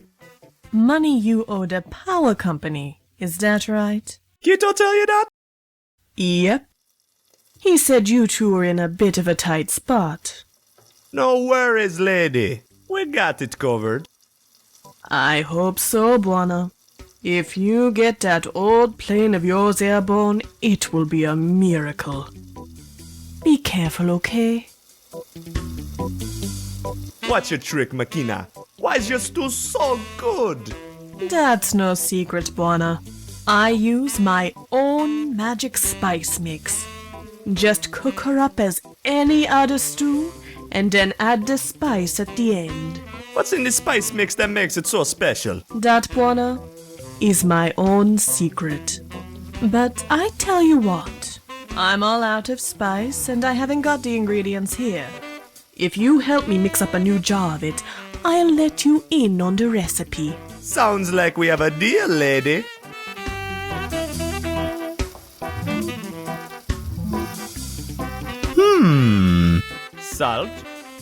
Money you owe the power company, is that right? Kito tell you that? Yep. He said you two were in a bit of a tight spot. No worries, lady. We got it covered. I hope so, Buona. If you get that old plane of yours airborne, it will be a miracle. Be careful, okay? What's your trick, Makina? Why is your stew so good? That's no secret, Buona. I use my own magic spice mix. Just cook her up as any other stew, and then add the spice at the end. What's in the spice mix that makes it so special? That, Buona, is my own secret. But I tell you what, I'm all out of spice and I haven't got the ingredients here. If you help me mix up a new jar of it, I'll let you in on the recipe. Sounds like we have a deal, lady. Salt,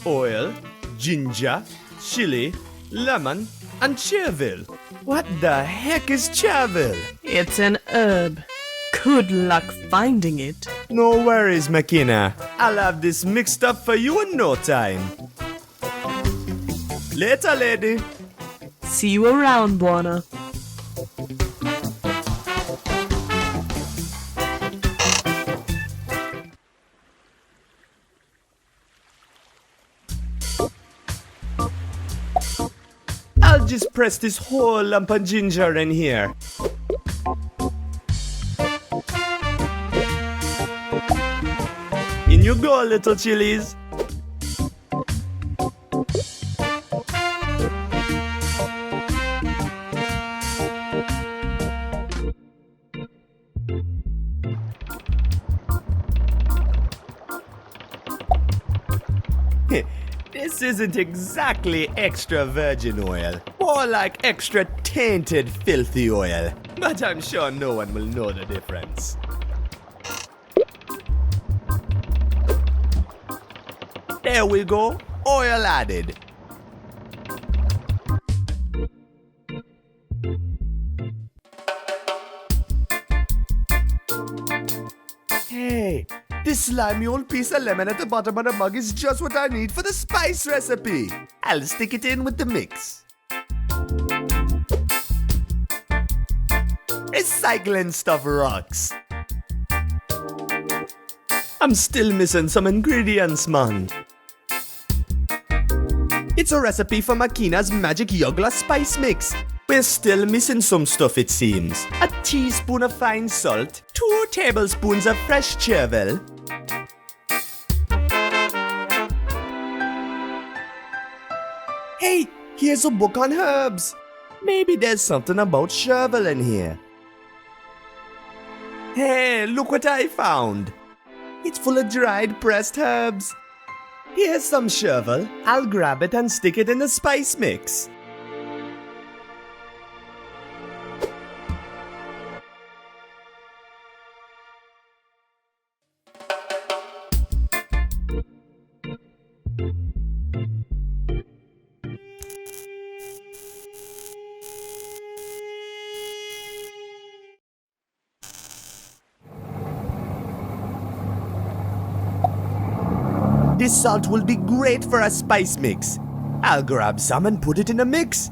oil, ginger, chili, lemon, and chervil. What the heck is chervil? It's an herb. Good luck finding it. No worries, McKenna. I'll have this mixed up for you in no time. Later, lady. See you around, Buona. I'll just press this whole lump of ginger in here. In you go, little chilies. This isn't exactly extra virgin oil. More like extra tainted, filthy oil. But I'm sure no one will know the difference. There we go. Oil added. Hey, this slimy old piece of lemon at the bottom of the mug is just what I need for the spice recipe. I'll stick it in with the mix. Recycling stuff rocks. I'm still missing some ingredients, man. It's a recipe for Makina's magic Yogla spice mix. We're still missing some stuff, it seems. A teaspoon of fine salt, 2 tablespoons of fresh chervil. Hey, here's a book on herbs. Maybe there's something about chervil in here. Hey, look what I found. It's full of dried pressed herbs. Here's some chervil. I'll grab it and stick it in the spice mix. This salt will be great for a spice mix. I'll grab some and put it in a mix.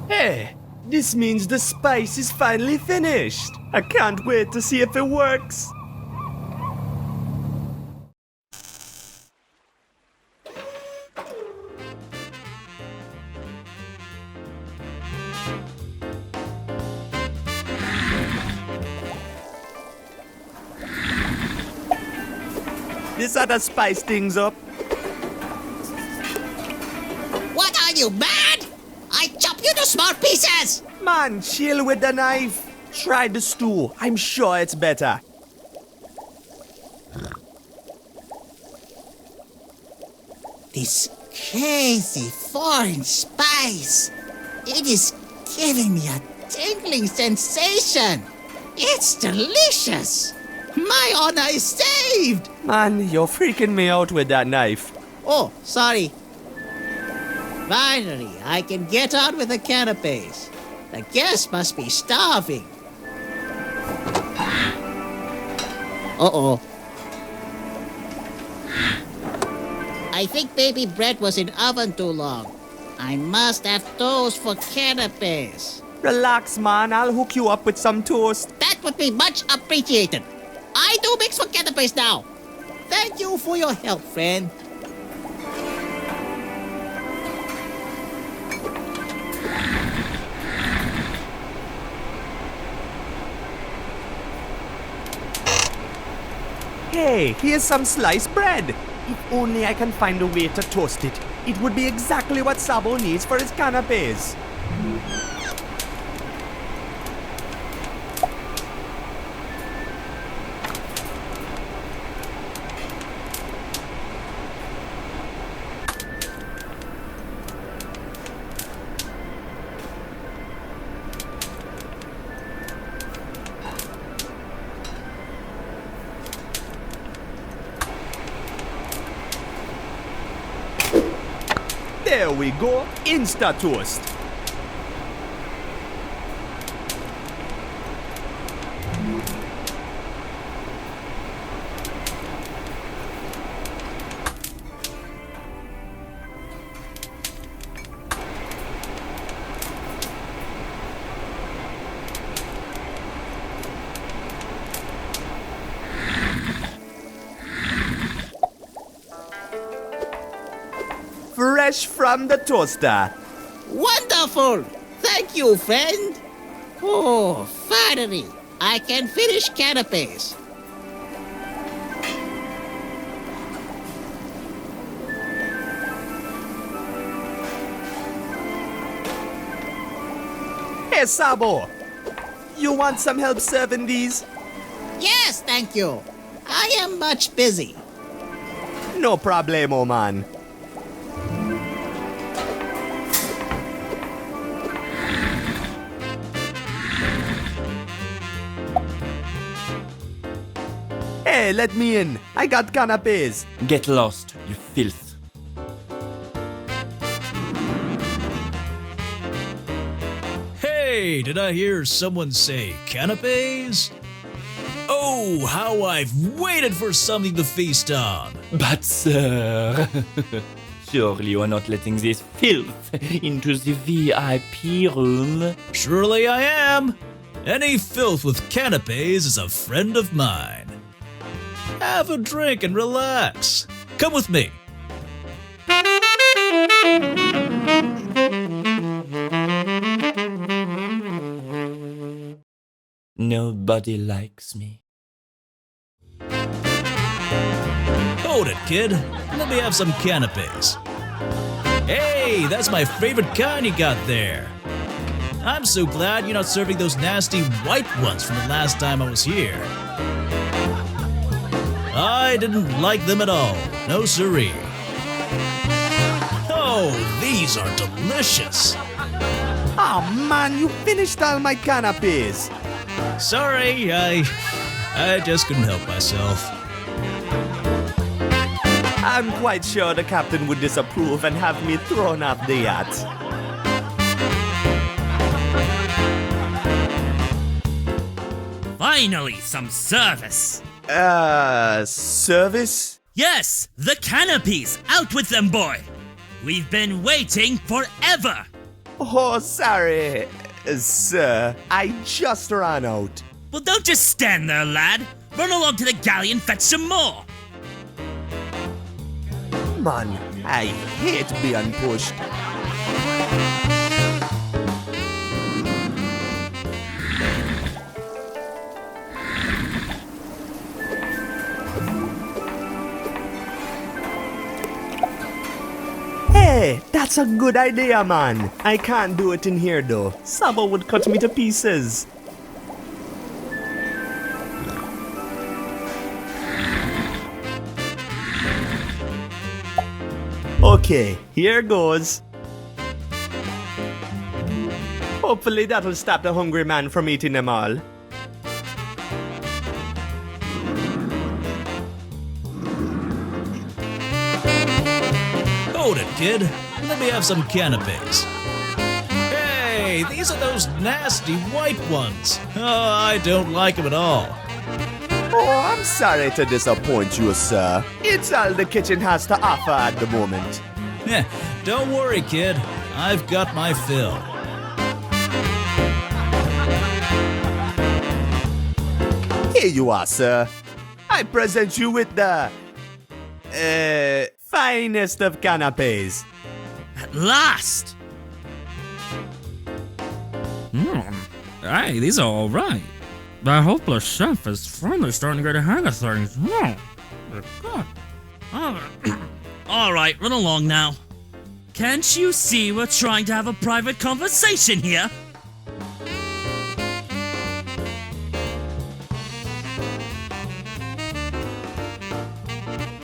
Hey, this means the spice is finally finished. I can't wait to see if it works. This ought to spice things up. What are you, mad? I chop you to small pieces! Man, chill with the knife. Try the stew. I'm sure it's better. This crazy foreign spice. It is giving me a tingling sensation. It's delicious. My honor is saved. Man, you're freaking me out with that knife. Oh, sorry. Finally, I can get on with the canapes. The guests must be starving. Uh-oh. I think baby bread was in oven too long. I must have toast for canapes. Relax, man. I'll hook you up with some toast. That would be much appreciated. I do mix for canapes now. Thank you for your help, friend. Hey, here's some sliced bread. If only I can find a way to toast it. It would be exactly what Sabo needs for his canapes. There we go. Insta toast. Fresh from the toaster. Wonderful! Thank you, friend. Oh, finally, I can finish canapes. Hey, Sabo. You want some help serving these? Yes, thank you. I am much busy. No problemo, man. Hey, let me in. I got canapes. Get lost, you filth. Hey, did I hear someone say canapes? Oh, how I've waited for something to feast on. But sir, surely you are not letting this filth into the VIP room. Surely I am. Any filth with canapes is a friend of mine. Have a drink and relax. Come with me. Nobody likes me. Hold it, kid. Let me have some canapes. Hey, that's my favorite kind you got there. I'm so glad you're not serving those nasty white ones from the last time I was here. I didn't like them at all. No siree. Oh, these are delicious. Oh man, you finished all my canapes. Sorry, I just couldn't help myself. I'm quite sure the captain would disapprove and have me thrown off the yacht. Finally, some service. Service? Yes, the canapes. Out with them, boy. We've been waiting forever. Oh, sorry, sir. I just ran out. Well, don't just stand there, lad. Run along to the galley and fetch some more. Man, I hate being pushed. Hey, that's a good idea, man. I can't do it in here, though. Sabo would cut me to pieces. Okay, here goes. Hopefully that'll stop the hungry man from eating them all. Hold it, kid. Let me have some canapes. Hey, these are those nasty white ones. Oh, I don't like them at all. Oh, I'm sorry to disappoint you, sir. It's all the kitchen has to offer at the moment. Don't worry, kid. I've got my fill. Here you are, sir. I present you with the finest of canapes. At last! Hey, these are all right. The hopeless chef is finally starting to get a hang of things. God. All right, run along now. Can't you see we're trying to have a private conversation here?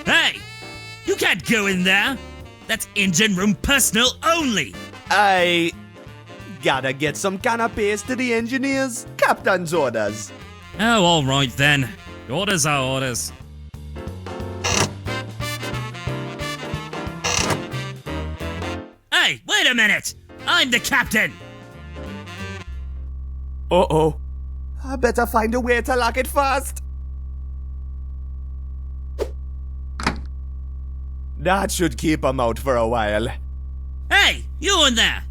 Hey! You can't go in there! That's engine room personal only! I gotta get some canapes to the engineers. Captain's orders. Oh, all right then. Orders are orders. a minute! I'm the captain! Uh-oh. I better find a way to lock it fast. That should keep him out for a while. Hey, you in there!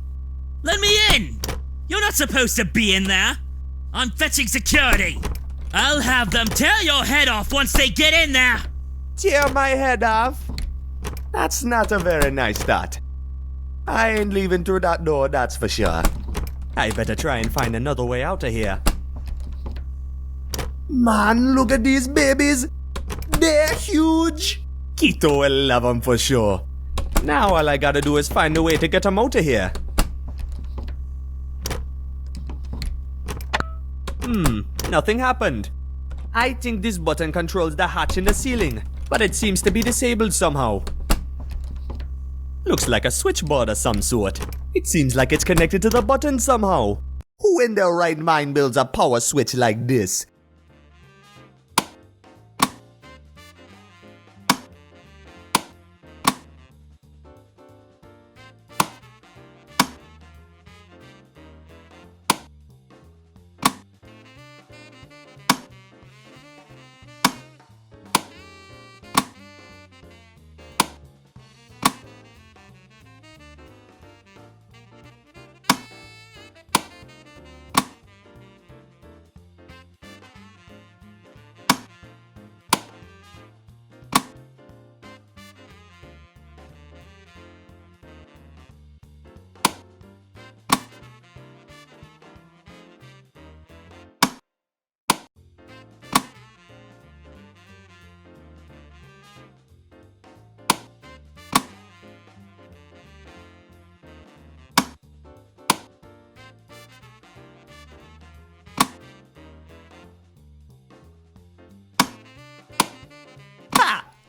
Let me in! You're not supposed to be in there! I'm fetching security! I'll have them tear your head off once they get in there! Tear my head off? That's not a very nice thought. I ain't leaving through that door, that's for sure. I better try and find another way out of here. Man, look at these babies! They're huge! Quito will love them for sure. Now all I gotta do is find a way to get them out of here. Nothing happened. I think this button controls the hatch in the ceiling, but it seems to be disabled somehow. Looks like a switchboard of some sort. It seems like it's connected to the button somehow. Who in their right mind builds a power switch like this?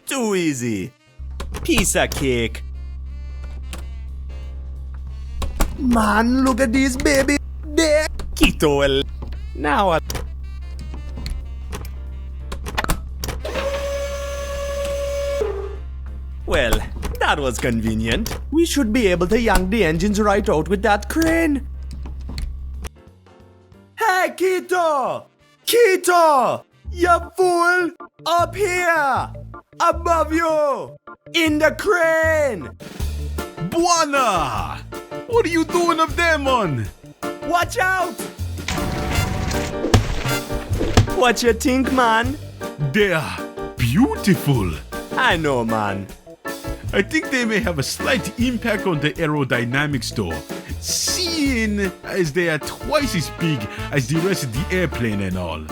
Too easy. Piece of cake. Man, look at these babies. They're Quito. Now I... Well, that was convenient. We should be able to yank the engines right out with that crane. Hey, Quito! Quito! You fool! Up here! Above you! In the crane! Buana! What are you doing up there, man? Watch out! What you think, man? They're beautiful. I know, man. I think they may have a slight impact on the aerodynamics though, seeing as they are twice as big as the rest of the airplane and all.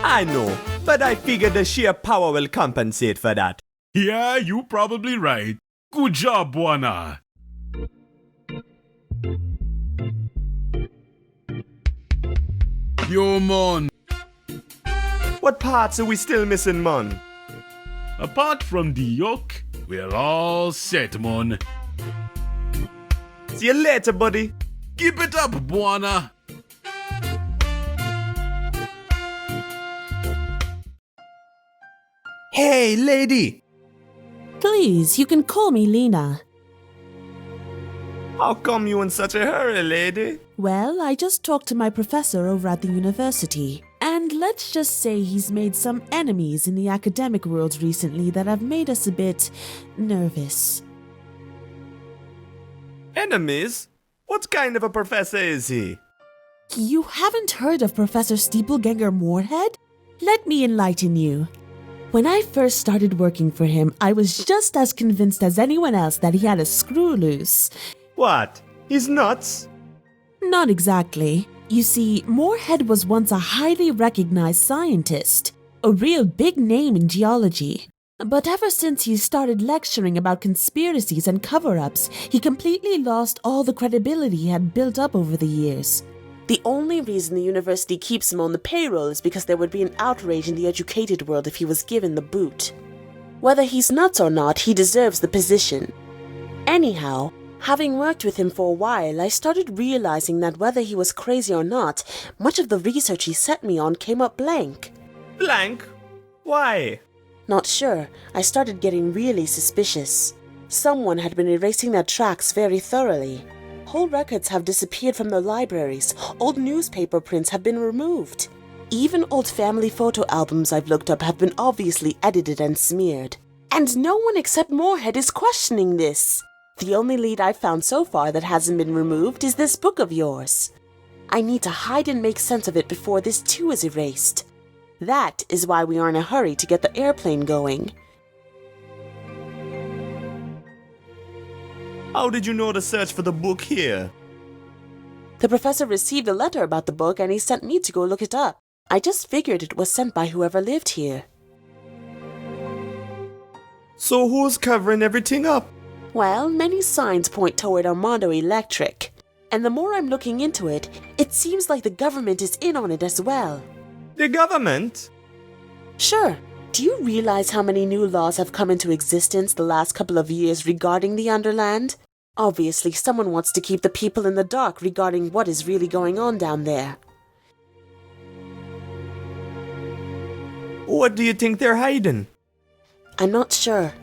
I know, but I figure the sheer power will compensate for that. Yeah, you're probably right. Good job, Buana. Yo, man. What parts are we still missing, man? Apart from the yoke, we're all set, man. See you later, buddy. Keep it up, Buana. Hey, lady. Please, you can call me Lena. How come you in such a hurry, lady? Well, I just talked to my professor over at the university. And let's just say he's made some enemies in the academic world recently that have made us a bit nervous. Enemies? What kind of a professor is he? You haven't heard of Professor Steepleganger Moorhead? Let me enlighten you. When I first started working for him, I was just as convinced as anyone else that he had a screw loose. What? He's nuts? Not exactly. You see, Moorhead was once a highly recognized scientist, a real big name in geology. But ever since he started lecturing about conspiracies and cover-ups, he completely lost all the credibility he had built up over the years. The only reason the university keeps him on the payroll is because there would be an outrage in the educated world if he was given the boot. Whether he's nuts or not, he deserves the position. Anyhow, having worked with him for a while, I started realizing that whether he was crazy or not, much of the research he set me on came up blank. Blank? Why? Not sure. I started getting really suspicious. Someone had been erasing their tracks very thoroughly. whole records have disappeared from their libraries. Old newspaper prints have been removed. Even old family photo albums I've looked up have been obviously edited and smeared. And no one except Moorhead is questioning this. The only lead I've found so far that hasn't been removed is this book of yours. I need to hide and make sense of it before this too is erased. That is why we are in a hurry to get the airplane going. How did you know to search for the book here? The professor received a letter about the book and he sent me to go look it up. I just figured it was sent by whoever lived here. So who's covering everything up? Well, many signs point toward Armando Electric. And the more I'm looking into it, it seems like the government is in on it as well. The government? Sure. Do you realize how many new laws have come into existence the last couple of years regarding the Underland? Obviously, someone wants to keep the people in the dark regarding what is really going on down there. What do you think they're hiding? I'm not sure.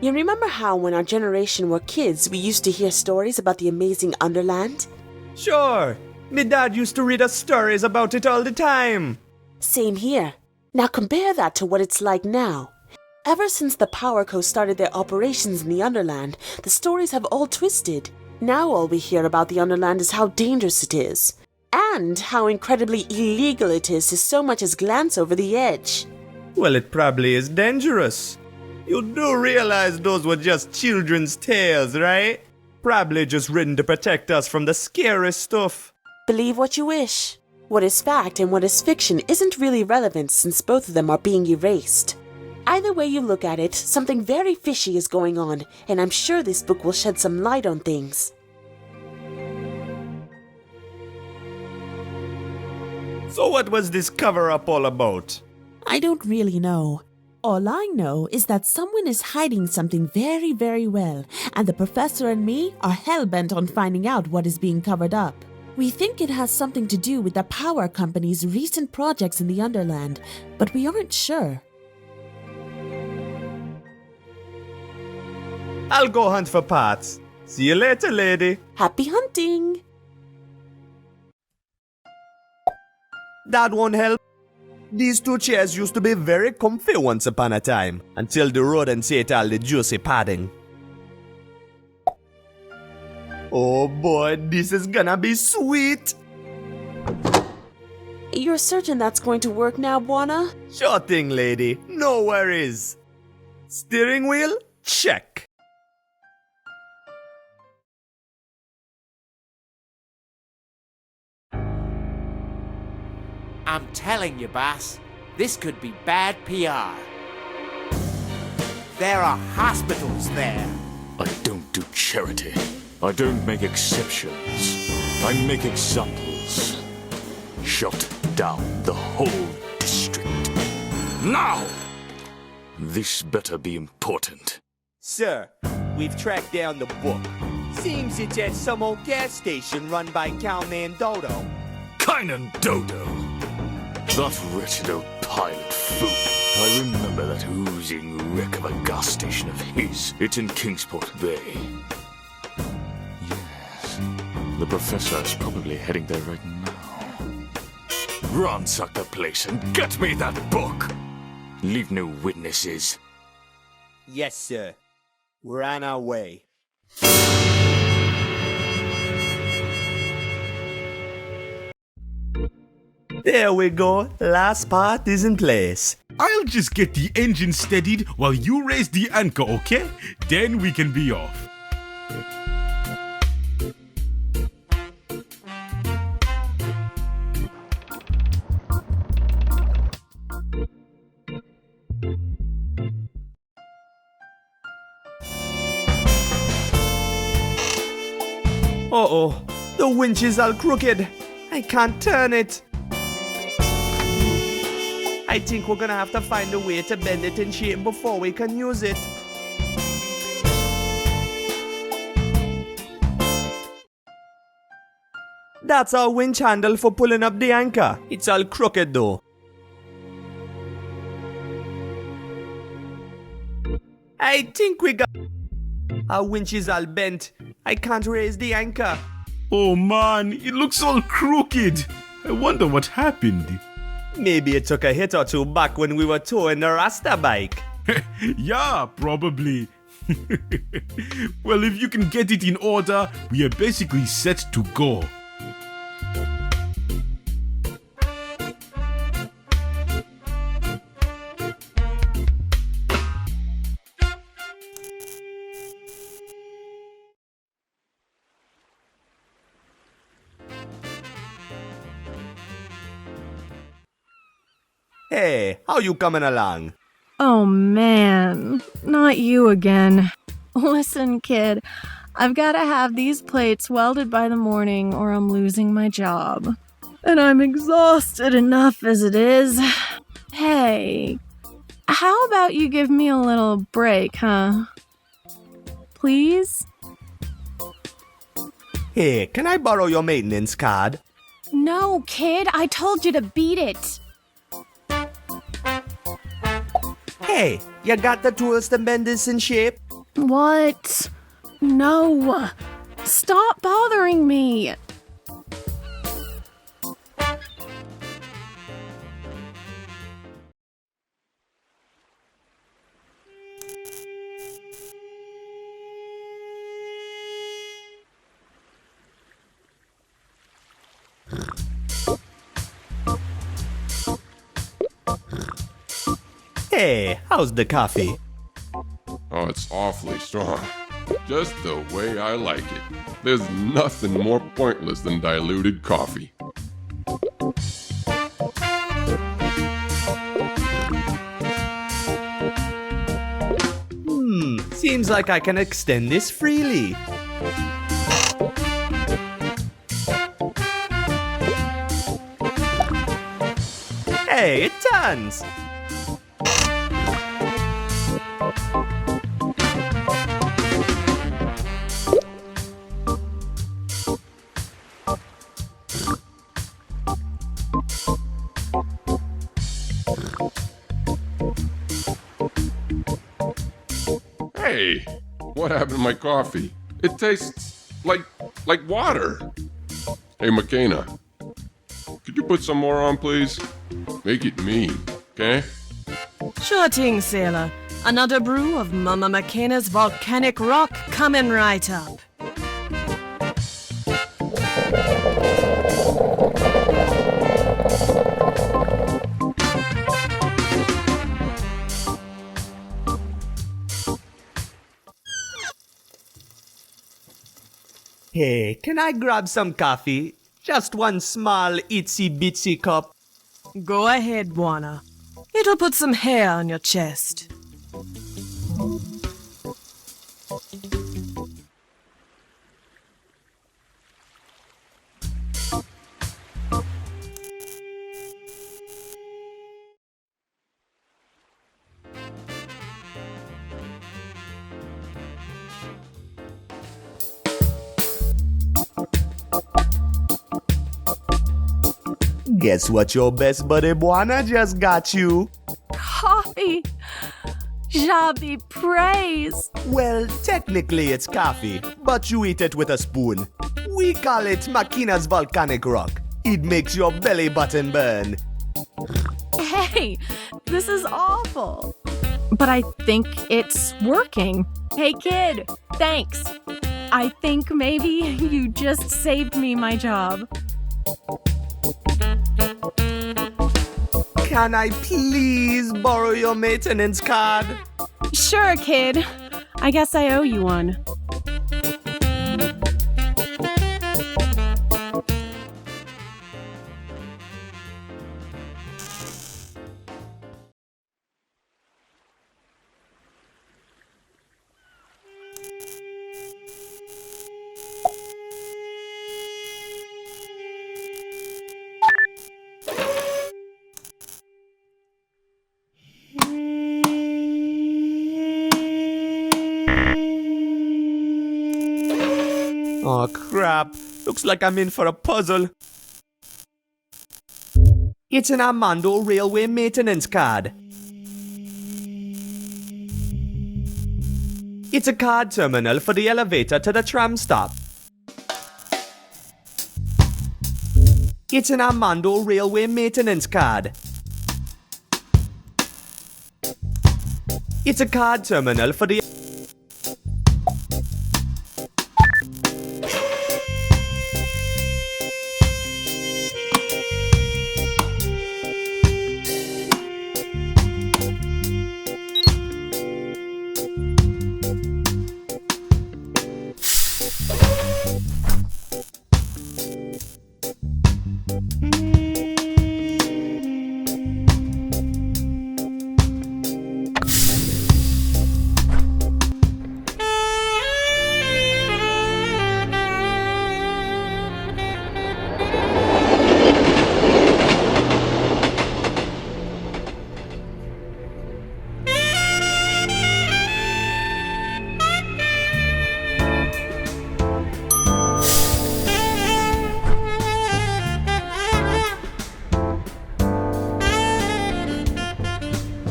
You remember how when our generation were kids, we used to hear stories about the amazing Underland? Sure. My dad used to read us stories about it all the time. Same here. Now compare that to what it's like now. Ever since the Power Co. started their operations in the Underland, the stories have all twisted. Now all we hear about the Underland is how dangerous it is. And how incredibly illegal it is to so much as glance over the edge. Well, it probably is dangerous. You do realize those were just children's tales, right? Probably just written to protect us from the scary stuff. Believe what you wish. What is fact and what is fiction isn't really relevant since both of them are being erased. Either way you look at it, something very fishy is going on, and I'm sure this book will shed some light on things. So what was this cover-up all about? I don't really know. All I know is that someone is hiding something very, very well, and the professor and me are hell-bent on finding out what is being covered up. We think it has something to do with the power company's recent projects in the Underland, but we aren't sure. I'll go hunt for parts. See you later, lady. Happy hunting! That won't help. These two chairs used to be very comfy once upon a time, until the rodents ate all the juicy padding. Oh boy, this is gonna be sweet! You're certain that's going to work now, Buana? Sure thing, lady. No worries. Steering wheel? Check. I'm telling you, boss, this could be bad PR. There are hospitals there. I don't do charity. I don't make exceptions. I make examples. Shut down the whole district. Now! This better be important. Sir, we've tracked down the book. Seems it's at some old gas station run by Cowman Dodo. Kynan Dodo! That wretched old pilot fool. I remember that oozing wreck of a gas station of his. It's in Kingsport Bay. Yes, the professor is probably heading there right now. Ransack the place and get me that book! Leave no witnesses. Yes, sir. We're on our way. There we go. Last part is in place. I'll just get the engine steadied while you raise the anchor, okay? Then we can be off. Uh-oh. The winch is all crooked. I can't turn it. I think we're gonna have to find a way to bend it in shape before we can use it. That's our winch handle for pulling up the anchor. It's all crooked though. I think we got... Our winch is all bent. I can't raise the anchor. Oh man, it looks all crooked. I wonder what happened. Maybe it took a hit or two back when we were towing the Rasta bike. Yeah, probably. Well, if you can get it in order, we are basically set to go. Hey, how you coming along? Oh man, not you again. Listen, kid, I've gotta have these plates welded by the morning or I'm losing my job. And I'm exhausted enough as it is. Hey, how about you give me a little break, huh? Please? Hey, can I borrow your maintenance card? No, kid, I told you to beat it. Hey, you got the tools to bend this in shape? What? No. Stop bothering me. Hey, how's the coffee? Oh, it's awfully strong. Just the way I like it. There's nothing more pointless than diluted coffee. Seems like I can extend this freely. Hey, it turns! Hey, what happened to my coffee? It tastes like water. Hey, McKenna, could you put some more on, please? Make it mean, okay? Sure thing, sailor. Another brew of Mama McKenna's volcanic rock coming right up. Hey, can I grab some coffee? Just one small itsy bitsy cup. Go ahead, Buana. It'll put some hair on your chest. Guess what your best buddy Buana just got you? Coffee. God be praised. Well, technically it's coffee, but you eat it with a spoon. We call it Makina's volcanic rock. It makes your belly button burn. Hey, this is awful. But I think it's working. Hey, kid, thanks. I think maybe you just saved me my job. Can I please borrow your maintenance card? Sure, kid. I guess I owe you one. Oh crap, looks like I'm in for a puzzle. It's an Armando Railway maintenance card. It's a card terminal for the elevator to the tram stop. It's an Armando Railway maintenance card. It's a card terminal for the...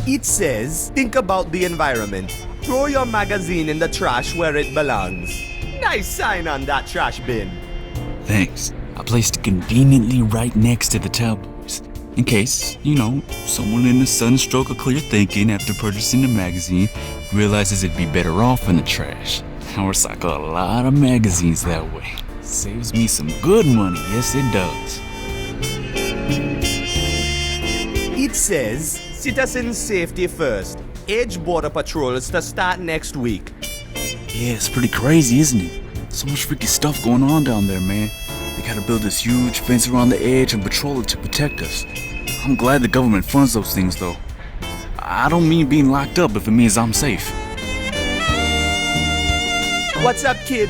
It says, think about the environment. Throw your magazine in the trash where it belongs. Nice sign on that trash bin. Thanks. I placed it conveniently right next to the tabloids. In case, someone in a sudden stroke of clear thinking after purchasing the magazine realizes it'd be better off in the trash. I recycle a lot of magazines that way. Saves me some good money, yes it does. It says, citizen safety first. Edge border patrols to start next week. Yeah, it's pretty crazy, isn't it? So much freaky stuff going on down there, man. They gotta build this huge fence around the edge and patrol it to protect us. I'm glad the government funds those things, though. I don't mean being locked up if it means I'm safe. What's up, kid?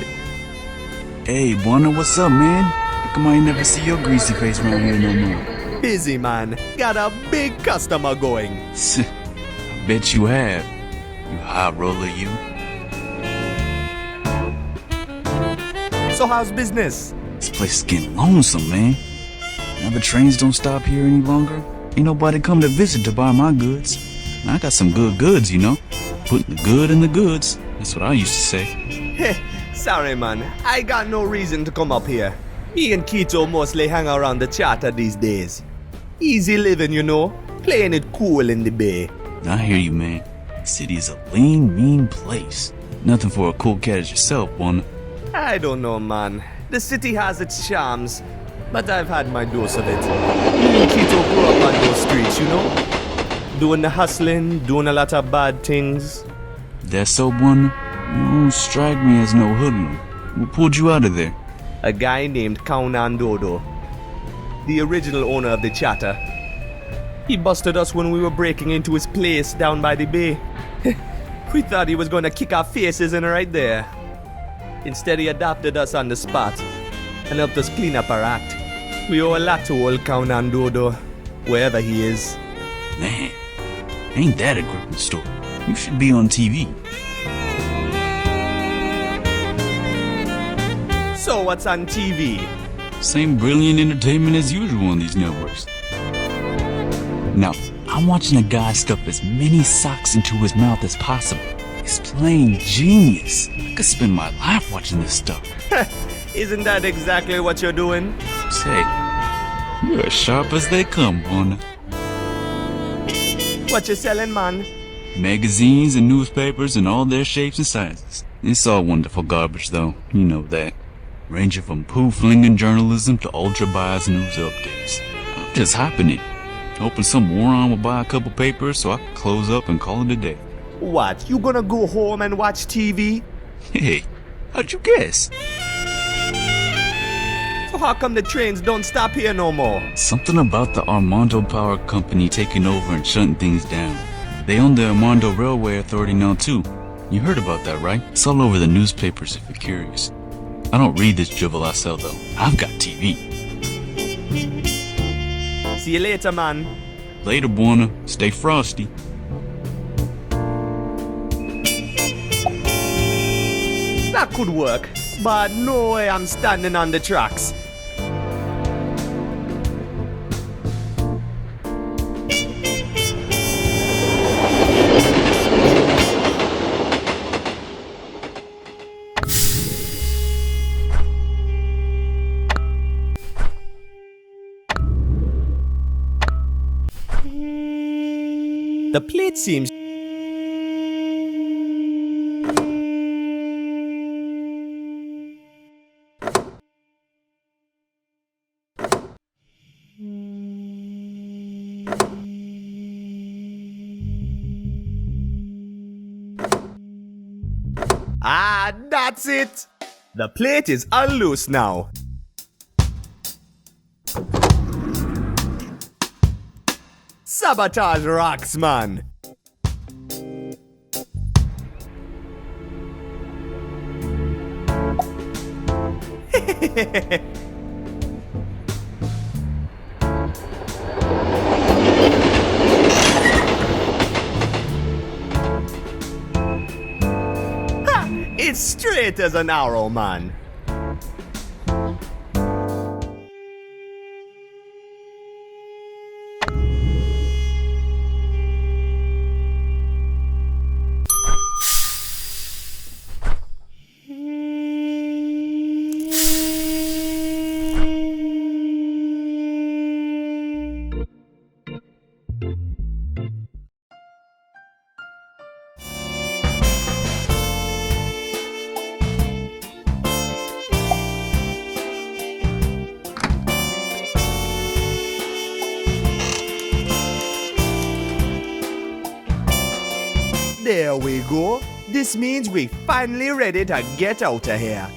Hey, Buona, what's up, man? How come I ain't never see your greasy face around here no more? Busy, man. Got a big customer going. I bet you have. You high roller, you. So how's business? This place is getting lonesome, man. Now the trains don't stop here any longer. Ain't nobody come to visit to buy my goods. And I got some good goods, Putting the good in the goods. That's what I used to say. Sorry, man. I got no reason to come up here. Me and Keto mostly hang around the charter these days. Easy living, Playing it cool in the bay. I hear you, man. The city is a lean, mean place. Nothing for a cool cat as yourself, Buona. I don't know, man. The city has its charms, but I've had my dose of it. Me and Keto grew up on those streets, Doing the hustling, doing a lot of bad things. That's so, Buona? You don't strike me as no hoodlum. What pulled you out of there? A guy named Kaunan Dodo, the original owner of the charter. He busted us when we were breaking into his place down by the bay. We thought he was going to kick our faces in right there. Instead, he adopted us on the spot and helped us clean up our act. We owe a lot to old Kaunan Dodo, wherever he is. Man, ain't that a gripping story? You should be on TV. So what's on TV? Same brilliant entertainment as usual on these networks. Now, I'm watching a guy stuff as many socks into his mouth as possible. He's plain genius. I could spend my life watching this stuff. Isn't that exactly what you're doing? Say, you're as sharp as they come, Buona. What you selling, man? Magazines and newspapers and all their shapes and sizes. It's all wonderful garbage, though. You know that. Ranging from poo-flinging journalism to ultra-biased news updates. I'm just hopping it. Hoping some moron will buy a couple papers so I can close up and call it a day. What? You gonna go home and watch TV? Hey, how'd you guess? So how come the trains don't stop here no more? Something about the Armando Power Company taking over and shutting things down. They own the Armando Railway Authority now too. You heard about that, right? It's all over the newspapers if you're curious. I don't read this drivel I sell though. I've got TV. See you later, man. Later, Buona. Stay frosty. That could work, but no way I'm standing on the tracks. The plate seems... Ah, that's it! The plate is unloose now. Sabotage rocks, man! It's straight as an arrow, man. There we go. This means we're finally ready to get out of here.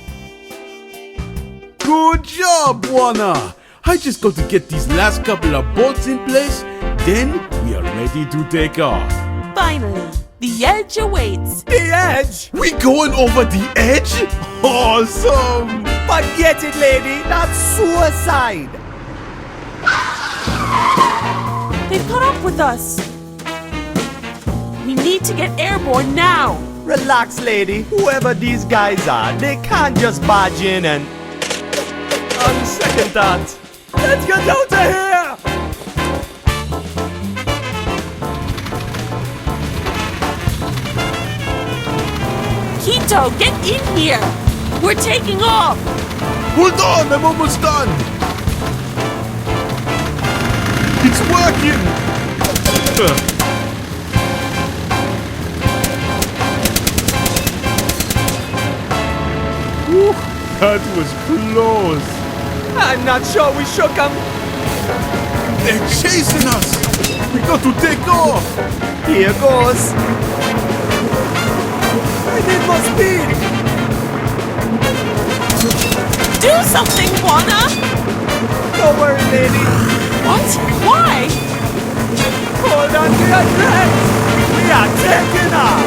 Good job, Warner! I just got to get these last couple of bolts in place, then we are ready to take off. Finally, the edge awaits. The edge? We going over the edge? Awesome! Forget it, lady. That's suicide. They've caught up with us. We need to get airborne now. Relax, lady. Whoever these guys are, they can't just barge in and... On second thought, let's get out of here! Quito, get in here! We're taking off! Hold on, I'm almost done! It's working! Whew, that was close! I'm not sure we shook them. They're chasing us! We got to take off! Here goes. I need more speed! Do something, Juana! Don't worry, lady. What? Why? Hold on to your breath! We are taking off!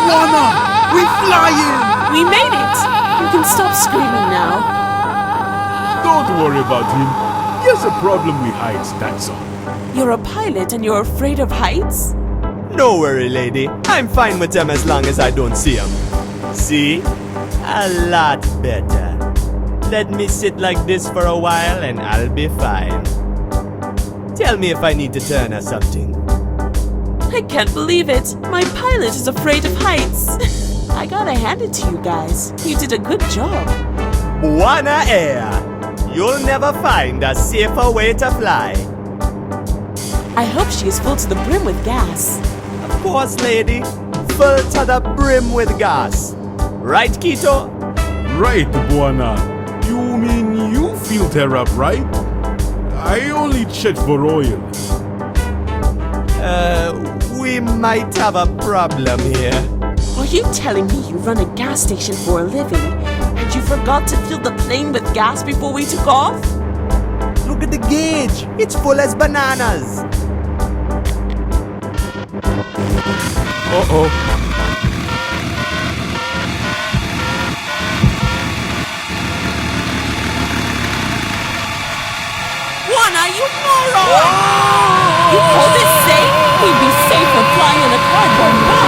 Juana! We're flying! We made it! You can stop screaming now. Don't worry about him. He has a problem with heights, that's all. You're a pilot and you're afraid of heights? No worry, lady. I'm fine with them as long as I don't see them. See? A lot better. Let me sit like this for a while and I'll be fine. Tell me if I need to turn or something. I can't believe it. My pilot is afraid of heights. I gotta hand it to you guys. You did a good job. Buona Air. You'll never find a safer way to fly. I hope she is full to the brim with gas. Of course, lady. Full to the brim with gas. Right, Quito? Right, Buana. You mean you filled her up, right? I only checked for oil. We might have a problem here. Are you telling me you run a gas station for a living and you forgot to fill the plane with gas before we took off? Look at the gauge. It's full as bananas. Uh-oh. Juana, you moron! You call this safe? We'd be safer flying in a cardboard box.